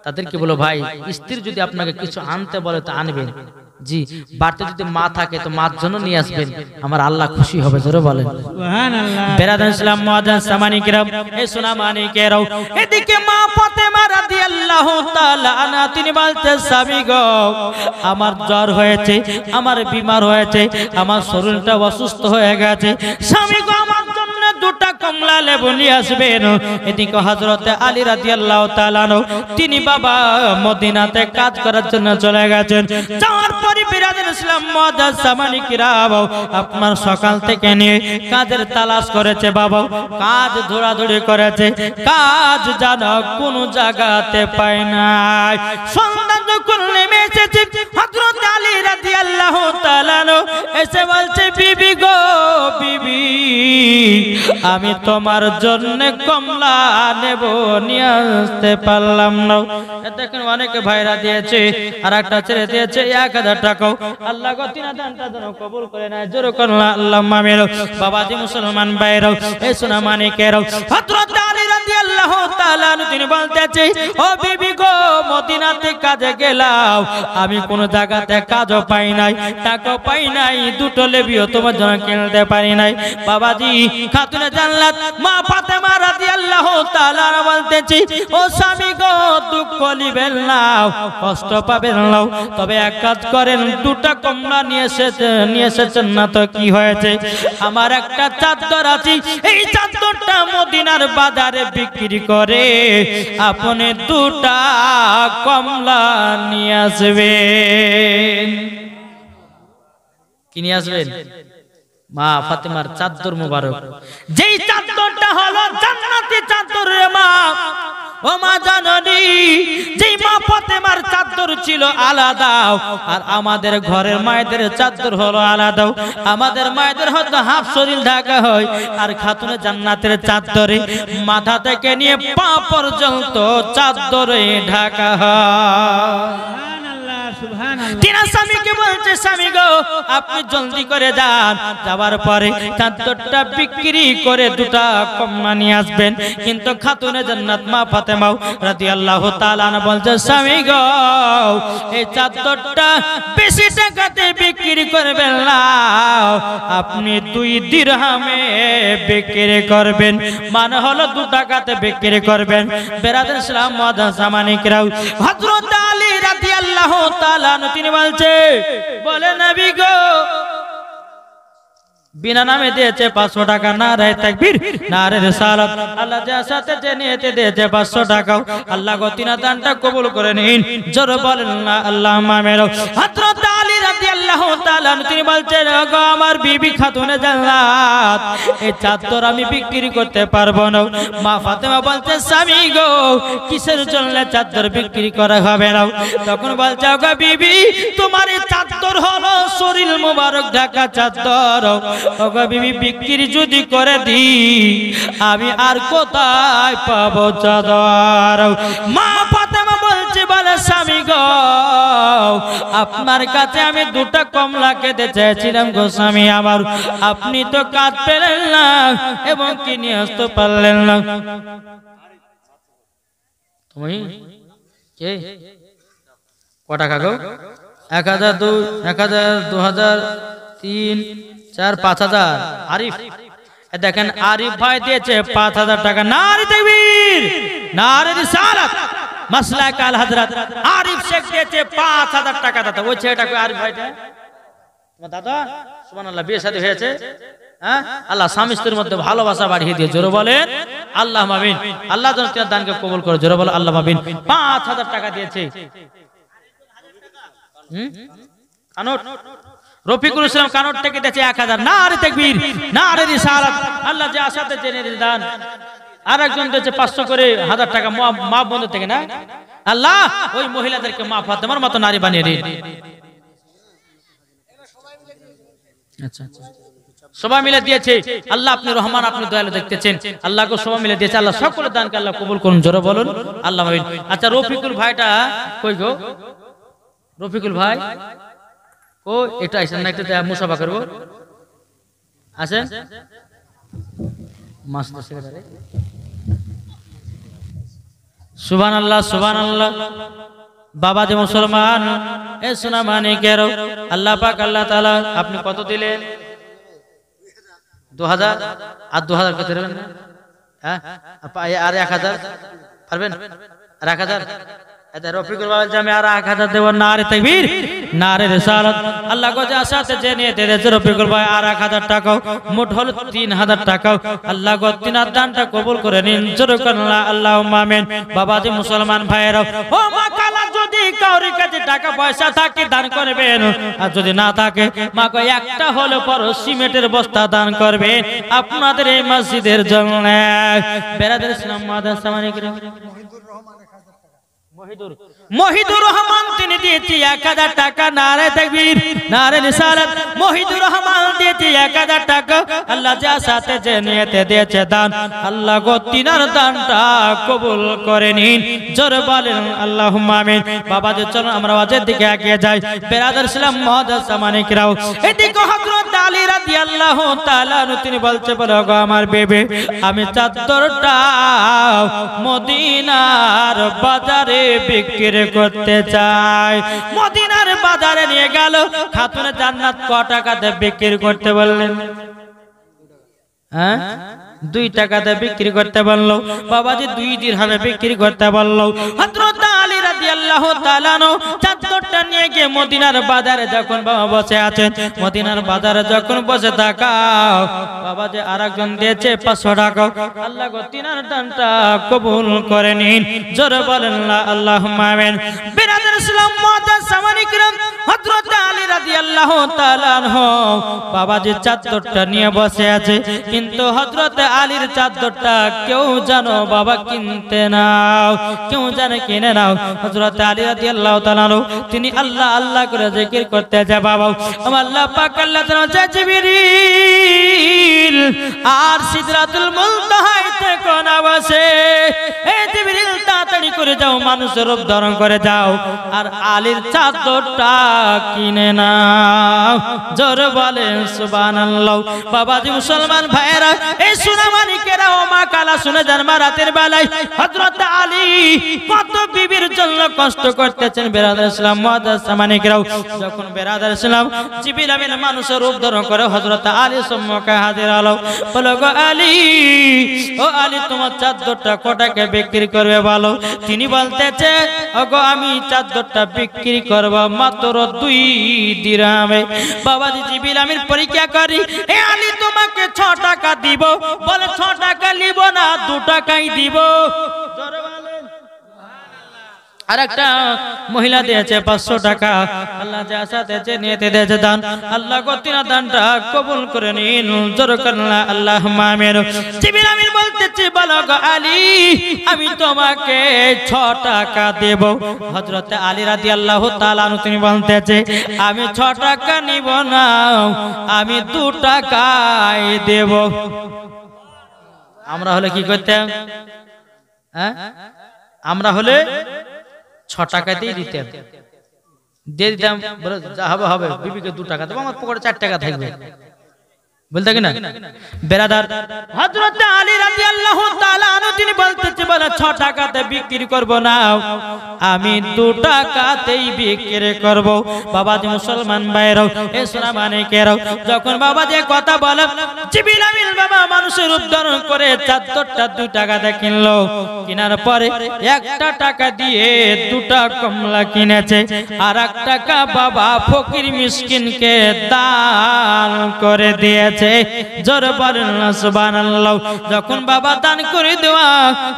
Speaker 1: তাদেরকে বলো ভাই স্ত্রী যদি আপনাকে কিছু আনতে বলে তো আনবেন জি বাড়িতে যদি মা থাকে তো মার জন্য নিয়ে আসবেন আমার আল্লাহ খুশি হবে জোরে বলেন
Speaker 2: সুবহানাল্লাহ
Speaker 1: বেরাদার ইসলাম মুআদ্দান সামানিকরাম এই সোনা মানিকেরাও এদিকে মা ফাতেমা রাদিয়াল্লাহু তাআলা আনহা তিনি বলতেন স্বামী গো আমার জ্বর হয়েছে আমার বিমার হয়েছে আমার শরীরটা অসুস্থ হয়ে গেছে স্বামী গো আমার জন্য 2টা কমলা লেবু নিয়ে আসবেন এদিকে হযরত আলী রাদিয়াল্লাহু তাআলা তিনি বাবা মদিনাতে কাজ করার জন্য চলে গেছেন যাওয়ার পরে বেরাদার ইসলাম মুআদ্দান সামানিকরাম আপনার সকাল থেকে নিয়ে কাজের তালাশ করেছে বাবা কাজ দৌড়াদৌড়ি করেছে কাজ জানা কোন জায়গাতে পায় নাই সন্ধ্যা যখন নেমে এসেছে হযরত আলী রাদিয়াল্লাহু তাআলা এসে বলছে বিবি গো বিবি আমি তোমার জন্য কমলা নেব নিয়ে আসতে পারলাম না দেখেন অনেকে ভাইরা দিয়েছে আর একটা ছেড়ে দিয়েছে 1000 টাকা আল্লাহ গো 3000 টাকা কবুল করে নেয় জোরে করলা আল্লাহ মামির বাবাজি মুসলমান ভাইরাও এই সোনা মানিকেরাও হযরত আলী রাদিয়াল্লাহু তাআলা তিনি বলতেছে ও বিবি গো মদিনাতে কাজে গেলাম আমি কোন জায়গাতে কাজও পাই নাই টাকাও পাই নাই 2টো লেবিও তোমার জন্য কিনতে পারি নাই বাবাজি খাতুনে জান্নাত মা ফাতেমা রাদিয়াল্লাহু তাআলা বলতেছে ও স্বামী গো দুঃখ নিবেন না কষ্ট পাবেন না তবে এক কাজ করেন 2টা কমলা নিয়ে এসেছেন না তো কি হয়েছে আমার একটা চাদর আছে এই চাদরটা মদিনার বাজারে বিক্রি করে আপনি 2টা কমলা নিয়ে আসবেন কি নিয়ে আসবেন মা ফাতেমার চাদর মোবারক যেই চাদরটা হলো জান্নাতি চাদর রে মা ও মা জাননি যেই মা ফাতেমার চাদর ছিল আলাদা আর আমাদের ঘরের মায়েদের চাদর হলো আলাদা আমাদের মায়েদের হয়তো হাফ শরীর ঢাকা হয় আর খাতুনে জান্নাতের চাদরে মাথা থেকে নিয়ে পা পর্যন্ত চাদরে ঢাকা হয় তিনা স্বামীকে বলছে স্বামী গো আপনি জলদি করে যান, যাওয়ার পরে চাদরটা বিক্রি করে দুটা কম্মা নিয়ে আসবেন। কিন্তু খাতুনে জান্নাত মা ফাতেমা রাদিয়াল্লাহু তাআলা আনহা বলছে স্বামী গো এই চাদরটা বেশি টাকাতে বিক্রি করবেন না, আপনি 2 দিরহামে বিক্রি করবেন, মানে হলো 2 টাকাতে বিক্রি করবেন। বেরাদার ইসলাম মুআজ্জাজ সামানিকরাও হযরত আলী রাদিয়াল্লাহু তাআলা তিনি বলে নবী গো বিনা নামে দিয়েছে 500 টাকা, নারায়ে তাকবীর নারায়ে রিসালাত। আল্লাহ যার সাথে যে নিয়তে দিয়েছে 500 টাকা, আল্লাহ গো তিনা দানটা কবুল করে নিন, জোরে বলেন না আল্লাহুম্মা আমিন। হযরত আলী রাদিয়াল্লাহু তাআলা তিনি বলছেন গো আমার বিবি খাতুনে জান্নাত এই চাদর আমি বিক্রি করতে পারবো না। মা ফাতেমা বলছে স্বামী গো কিসের জন্য চাদর বিক্রি করা হবে না? তখন বলছে গো বিবি তোমার এই চাদর হলো শরীর মোবারক ঢাকা চাদর, ওগো বিবি বিক্রি যদি করে দি আমি আর কোথায় পাবো চাদর? মা ফাতেমা বলছে বলে স্বামী গো আপনার কাছে আমি 2টা কমলা খেতে চেয়েছিলাম গো স্বামী আমার, আপনি তো কাজ পেলেন না এবং কি নিয়ে আসতে পারলেন না। তুমি কে কটা কাগো 1000 1000 2000 3 4 5000 আরিফ দেখেন আরিফ ভাই দিয়েছে 5000 টাকা। নারে তাকবীর নারে রিসালাত মাসলাক আল হযরত আরিফ শেখ দিয়েছে 5000 টাকা। দাদা ওই ছেলেটা কই আরিফ ভাইটা তোমার দাদা সুবহানাল্লাহ বিয়ে শাদী হয়েছে হ্যাঁ? আল্লাহ স্বামী স্ত্রীর মধ্যে ভালোবাসা বাড়িয়ে দিয়ে জোরে বলেন আল্লাহুম্মা আমিন। আল্লাহ যেন তার দানকে কবুল করে জোরে বলো আল্লাহুম্মা আমিন। 5000 টাকা দিয়েছে। কানট রফিকুল ইসলাম কানট থেকে দিয়েছে 1000। নারে তাকবীর নারে রিসালাত। আল্লাহ যে আশাতে জেনে দান। আরেকজন দিয়েছে 500 করে 1000 টাকা মা বন্ধু থেকে না। আল্লাহ ওই মহিলাদেরকে মা ফাতেমার মতো নারী বানিয়ে দিন। আচ্ছা সবাই মিলে দিয়েছে। আল্লাহ আপনি রহমান আপনি দয়ালু দেখতেছেন। আল্লাহকে সবাই মিলে দিয়েছে। আল্লাহ সকলের দানকে আল্লাহ কবুল করুন জোরে বলুন আল্লাহ আমিন। আচ্ছা রফিকুল ভাইটা কই গো? রফিকুল ভাই ও এটা আইছেন না, একটু মুসাফা করব আসেন মাস্টার সেক্রেটারি। সুবহানাল্লাহ সুবহানাল্লাহ। বাবা যে মুসলমান এ সোনা মানিকের আল্লাহ পাক আল্লাহ তাআলা আপনি কত দিলেন? 2000 আর 2000 কত দেবেন? হ্যাঁ আর 1000 পারবেন? আর 1000 এটা রফিকুল বাবা যে আমি আর 1000 দেব। নারে তাকবীর নারে রিসালাত। আল্লাহ গো যা সাথে যে নিয়ে দিয়েছে রফিকুল ভাই আর 1000 টাকা মোট হলো 3000 টাকা। আল্লাহ গো তিনার দানটা কবুল করে নিন জোরে করুন আল্লাহুম্মা আমিন। বাবা যে মুসলমান ভাইরা ও মা কালা যদি কাউরি কাছে টাকা পয়সা থাকে দান করবেন, আর যদি না থাকে মা গো একটা হলো পর সিমেন্টের বস্তা দান করবেন আপনাদের এই মসজিদের জন্য। বেরাদার ইসলাম মুআজ্জাজ সামানিকরাম মহিদুর রহমান তিনি দিয়েছে 1000 টাকা। নারে তাকবীর নারে রিসালাত। মহিদুর রহমান দিয়েছে 1000 টাকা। আল্লাহ যা সাথে যে নিয়তে দিয়েছে দান আল্লাহ গো তিনার দানটা কবুল করে নিন জোরে বলেন আল্লাহুম্মা আমিন। বাবা যে চলুন আমরা ওয়াজের দিকে এগিয়ে যাই। বেরাদার ইসলাম মুআজ্জাজ সামানিকরাও এদিকে হযরত আলী রাদিয়াল্লাহু তাআলা তিনি বলছে বলো গো আমার বেবে আমি চাদরটা মদিনার বাজারে বিক্রি করতে চাই। মদিনার বাজারে নিয়ে গেল। খাতুনে জান্নাত ক টাকাতে বিক্রি করতে বললেন? হ্যাঁ 2 টাকাতে বিক্রি করতে বললো। বাবাজি 2 দিরহামে বিক্রি করতে বললো। হযরত আলী রাদিয়াল্লাহু তাআলা চাদরটা নিয়ে গিয়ে মদিনার বাজারে যখন বাবা বসে আছেন, মদিনার বাজারে যখন বসে থাকা বাবাজি আরেকজন দিয়েছে 500 টাকা। আল্লাহ গো তিনার দানটা কবুল করে নিন জোরে বলেন আল্লাহুম্মা আমিন। বিরাদার ইসলাম মুআজ্জাজ সামানিকরাম হযরত আলী রাদিয়াল্লাহু তাআলা আনহু বাবাজি চাদরটা নিয়ে বসে আছে, কিন্তু হযরত আলীর চাদরটা কেউ জানো বাবা কিনতে নাও, কেউ জানে কিনে নাও। হযরত আলী রাদিয়াল্লাহু তাআলা তিনি আল্লাহ আল্লাহ করে জিকির করতে যায়। বাবা আমার আল্লাহ পাক আল্লাহ তাআলা জিবরিল আর সিদরাতুল মুনতাহাতে কোন বসে। এ জিবরিল তাড়াতাড়ি করে যাও, মানুষের রূপ ধারণ করে যাও, আর আলীর চাদরটা কিনে নাও। জোরে বলেন সুবহানাল্লাহ। বাবাজি মুসলমান ভাইরা, এই সোনামানিকেরা ও মা কালা শুনে যান, মা রাতের বেলায় হযরত আলী কত বিবির জন্য কষ্ট করতেছেন। বেরাদার ইসলাম মুআদ্দাস সামানিকেরাও যখন বেরাদার ইসলাম জিবরিল আমিন মানুষের রূপ ধারণ করে হযরত আলী সম্মুখে হাজির হলো। বলো গো আলী, ও আলী তোমার চাদরটা কটাকে বিক্রি করবে বলো? তিনি বলতেছে ওগো আমি চাদরটা বিক্রি করব মাত্র 2 দিরহামে। বাবাজি জিবরিল আমিন পরীক্ষা করি, এ আলী তোমাকে 6 টাকা দিব। বলে 6 টাকা নিব না, 2 টাকাই দিব। জোরে বলেন। আর একটা মহিলা দিয়েছে 500 টাকা। আল্লাহ যা সাথে যে নিয়তে দিয়েছে দান, আল্লাহ গতিনা দানটা কবুল করে নিন। জোরে করেন আল্লাহুম্মা আমিন। জিবরিল আমিন বলতেছে বলো গো আলী, আমি তোমাকে 6 টাকা দেব। হযরত আলী রাদিয়াল্লাহু তাআলা আনহু তিনি বলতেছে আমি 6 টাকা নিব না, আমি 2 টাকাই দেব। আমরা হলে কি করতাম? হ্যাঁ, আমরা হলে 6 টাকাতেই দিতাম, দিয়ে দিতাম। বলে যা হবে হবে, বিবিকে 2 টাকা দেবো, আমার পকেটে 4 টাকা থাকবে। বলতে কি না বেরাদার? হযরত আলী রাদিয়াল্লাহু তাআলা আনহু তিনি বলতেছে বলে 6 টাকাতে বিক্রি করব না, আমি 2 টাকাতেই বিক্রি করব। বাবাজি মুসলমান ভাইরাও, এ সোনামানিকেরাও, যখন বাবাজি কথা বলে জিবরিল আমিন বাবা মানুষের রূপ ধারণ করে চাদরটা 2 টাকাতে কিনলো। কেনার পরে 1 টাকা দিয়ে 2টা কমলা কিনেছে, আর 1 টাকা বাবা ফকির মিসকিনকে দান করে দিয়েছে। জোরে বলেন সুবহানাল্লাহ। যখন বাবা দান করে দেওয়া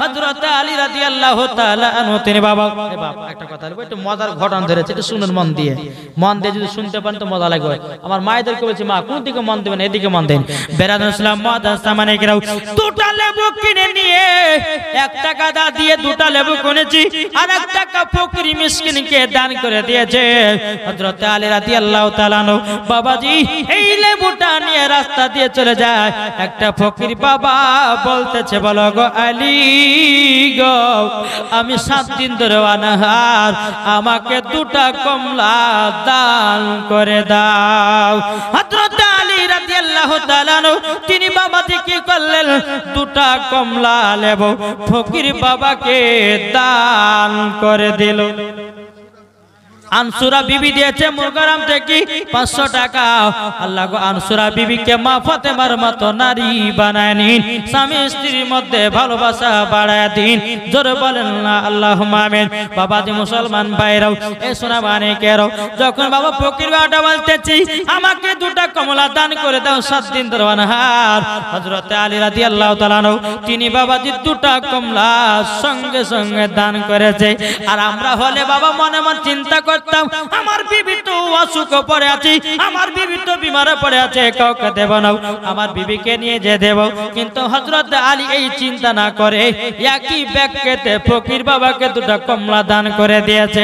Speaker 1: হযরত আলী রাদিয়াল্লাহু তাআলা আনহু তিনি বাবা একটা কথা বলবো, একটু মজার ঘটনা ধরেছে, একটু শুনুন মন দিয়ে। মন দিয়ে যদি শুনতে পারেন তো মজা লাগবে। আমার মায়েদেরকে বলছি মা কোন দিকে মন দিবেন, এদিকে মন দেন। বেরাদার ইসলাম মুআদ্দাস সামানিকেরাও 2টা লেবু কিনে নিয়ে 1 টাকা দা দিয়ে 2টা লেবু কিনেছি, আর 1 টাকা ফকির মিসকিনকে দান করে দিয়েছে হযরত আলী রাদিয়াল্লাহু তাআলা আনহু। বাবাজি এই লেবুটা নিয়ে রাস্তা দিয়ে চলে যায়, একটা ফকির বাবা বলতেছে বলো গো আলী গো, আমি 7 দিন ধরে অনাহার, আমাকে 2টা কমলা দান করে দাও। হযরত আলী রাদিয়াল্লাহু তাআলা আনহু তিনি বাবাজি কি করলেন, 2টা কমলা লেবু ফকির বাবাকে দান করে দিল। আনসুরা বিবি দিয়েছে মুরগারাম থেকে 500 টাকা। আল্লাহ গো আনসুরা বিবিকে মা ফাতেমার মতো নারী বানায় নিন, স্বামী স্ত্রীর মধ্যে ভালোবাসা বাড়ায় দিন। জোরে বলেন না আল্লাহুম্মা আমিন। বাবাজি মুসলমান ভাইরাও, এ সোনামানিকেরাও, যখন বাবা ফকির বাবাটা বলতেছি আমাকে 2টা কমলা দান করে দাও, 7 দিন ধরে অনাহার, হযরত আলী রাদিয়াল্লাহু তাআলা আনহু তিনি বাবাজি 2টা কমলা সঙ্গে সঙ্গে দান করেছে। আর আমরা হলে বাবা মনে মনে চিন্তা করতাম আমার বিবি তো অসুখ পড়ে আছে, আমার বিবি তো বিমারে পড়ে আছে, কাউকে দেব না, আমার বিবিকে নিয়ে যে দেব। কিন্তু হযরত আলী এই চিন্তা না করে একই ব্যাগতে ফকির বাবাকে 2টা কমলা দান করে দিয়েছে।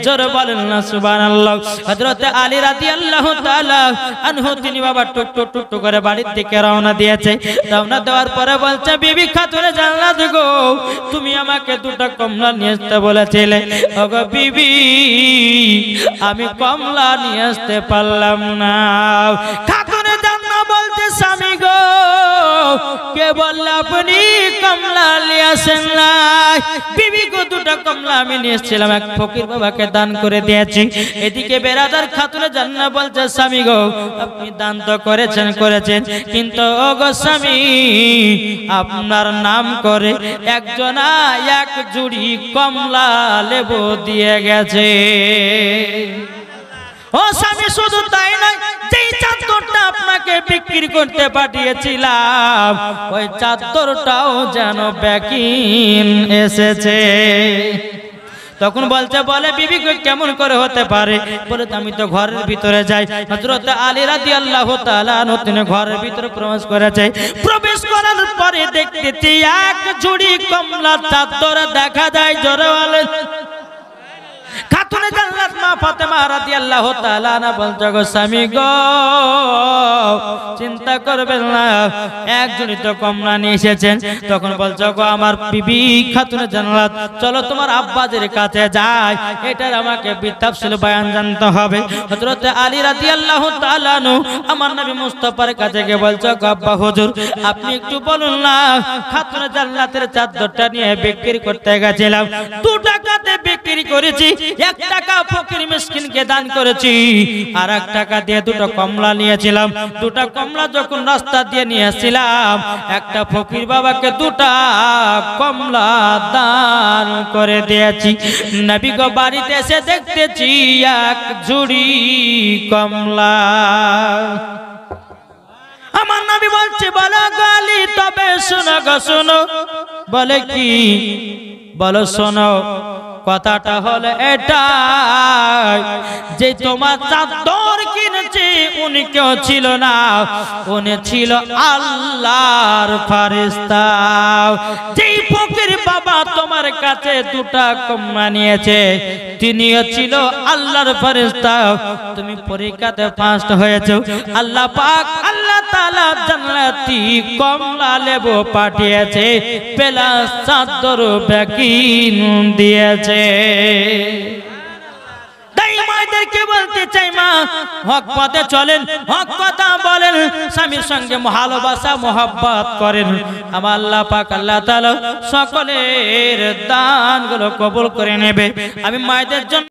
Speaker 1: জোরে বলেন না সুবহানাল্লাহ। হযরত আলী রাদিয়াল্লাহু তাআলা আনহু তিনি বাবা টুক টুক টুক টুক করে বাড়ির দিকে রওনা দিয়েছে। রওনা দেওয়ার পরে বলছে বিবি খাতুনে জান্নাত গো, তুমি আমাকে 2টা কমলা নিয়ে আসতে বলেছিলে। ওগো বিবি আমি কমলা নিয়ে আসতে পারলাম না। খাতুনে জান্নাত বলতে স্বামী গো, কে বলল আপনি কমলা নিয়ে আসেন না? বিবি গো 2টা কমলা আমি নিয়ে এসেছিলাম, এক ফকির বাবাকে দান করে দিয়েছি। এদিকে বেরাদার খাতুনে জান্নাত বলছে স্বামী গো আপনি দান তো করেছেন, কিন্তু ওগো স্বামী আপনার নাম করে একজনা 1 জুড়ি কমলা লেবু দিয়ে গেছে। ও স্বামী শুধু তাই নয়, যেই চাদরটা আপনাকে বিক্রি করতে পাঠিয়েছিলাম ওই চাদরটাও যেন ব্যাকিন এসেছে। তখন বলছে বলে বিবি কেমন করে হতে পারে? বলে আমি তো ঘরের ভিতরে যাই। হযরত আলী রাদিয়াল্লাহু তাআলা আনহু তিনি ঘরের ভিতরে প্রবেশ করেছে। প্রবেশ করার পরে দেখতেছি 1 জুড়ি কমলা চাদর দেখা যায়। জোরে বলেন। খাতুনে জান্নাত আম্মা ফাতেমা রাদিয়াল্লাহু তাআলা আনহা বলছে গো স্বামী গো চিন্তা করবেন না, একজনই তো কমলা নিয়ে এসেছেন। তখন বলছে গো আমার বিবি খাতুনে জান্নাত, চলো তোমার আব্বাদের কাছে যাই, এটার আমাকে বিতাফসিল বয়ান জানতে হবে। হযরত আলী রাদিয়াল্লাহু তাআলা আনহু আমার নবী মুস্তাফার কাছে গিয়ে বলছে গো আব্বা হুজুর আপনি একটু বলুন না, খাতুনে জান্নাতের চাদরটা নিয়ে বিক্রি করতে গেছিলাম, 2 টাকাতে বিক্রি করেছি, 1 টাকা ফকির মিসকিনকে দান করেছি, আর 1 টাকা দিয়ে 2টা কমলা নিয়েছিলাম। 2টা কমলা যখন রাস্তা দিয়ে নিয়ে আসছিলাম, একটা ফকির বাবাকে 2টা কমলা দান করে দিয়েছি। নবী গো বাড়িতে এসে দেখতেছি 1 ঝুড়ি কমলা। আমার নবী বলছে বলো গালি তবে শোনো গো শোনো। বলে কি? বলো শোনো, কথাটা হলো এটাই যে তোমার চাদর কিনেছে উনি কেউ ছিল না, উনি ছিল আল্লাহর ফেরেশতা। যেই ফকির বাবা তোমার কাছে 2টা কমলা নিয়েছে তিনিও ছিল আল্লাহর ফেরেশতা। তুমি পরীক্ষাতে ফার্স্ট হয়েছো, আল্লাহ পাক আল্লাহ তাআলা জান্নাতি কমলা লেবু পাঠিয়েছে, প্লাস চাদর ব্যাকিন দিয়েছে। তাই মাদেরকে বলতে চাই মা হক পথে চলেন, হক কথা বলেন, স্বামীর সঙ্গে ভালোবাসা মোহাব্বত করেন। আমার আল্লাহ পাক আল্লাহ তাআলা সকলের দানগুলো কবুল করে নেবে। আমি মায়েদের জন্য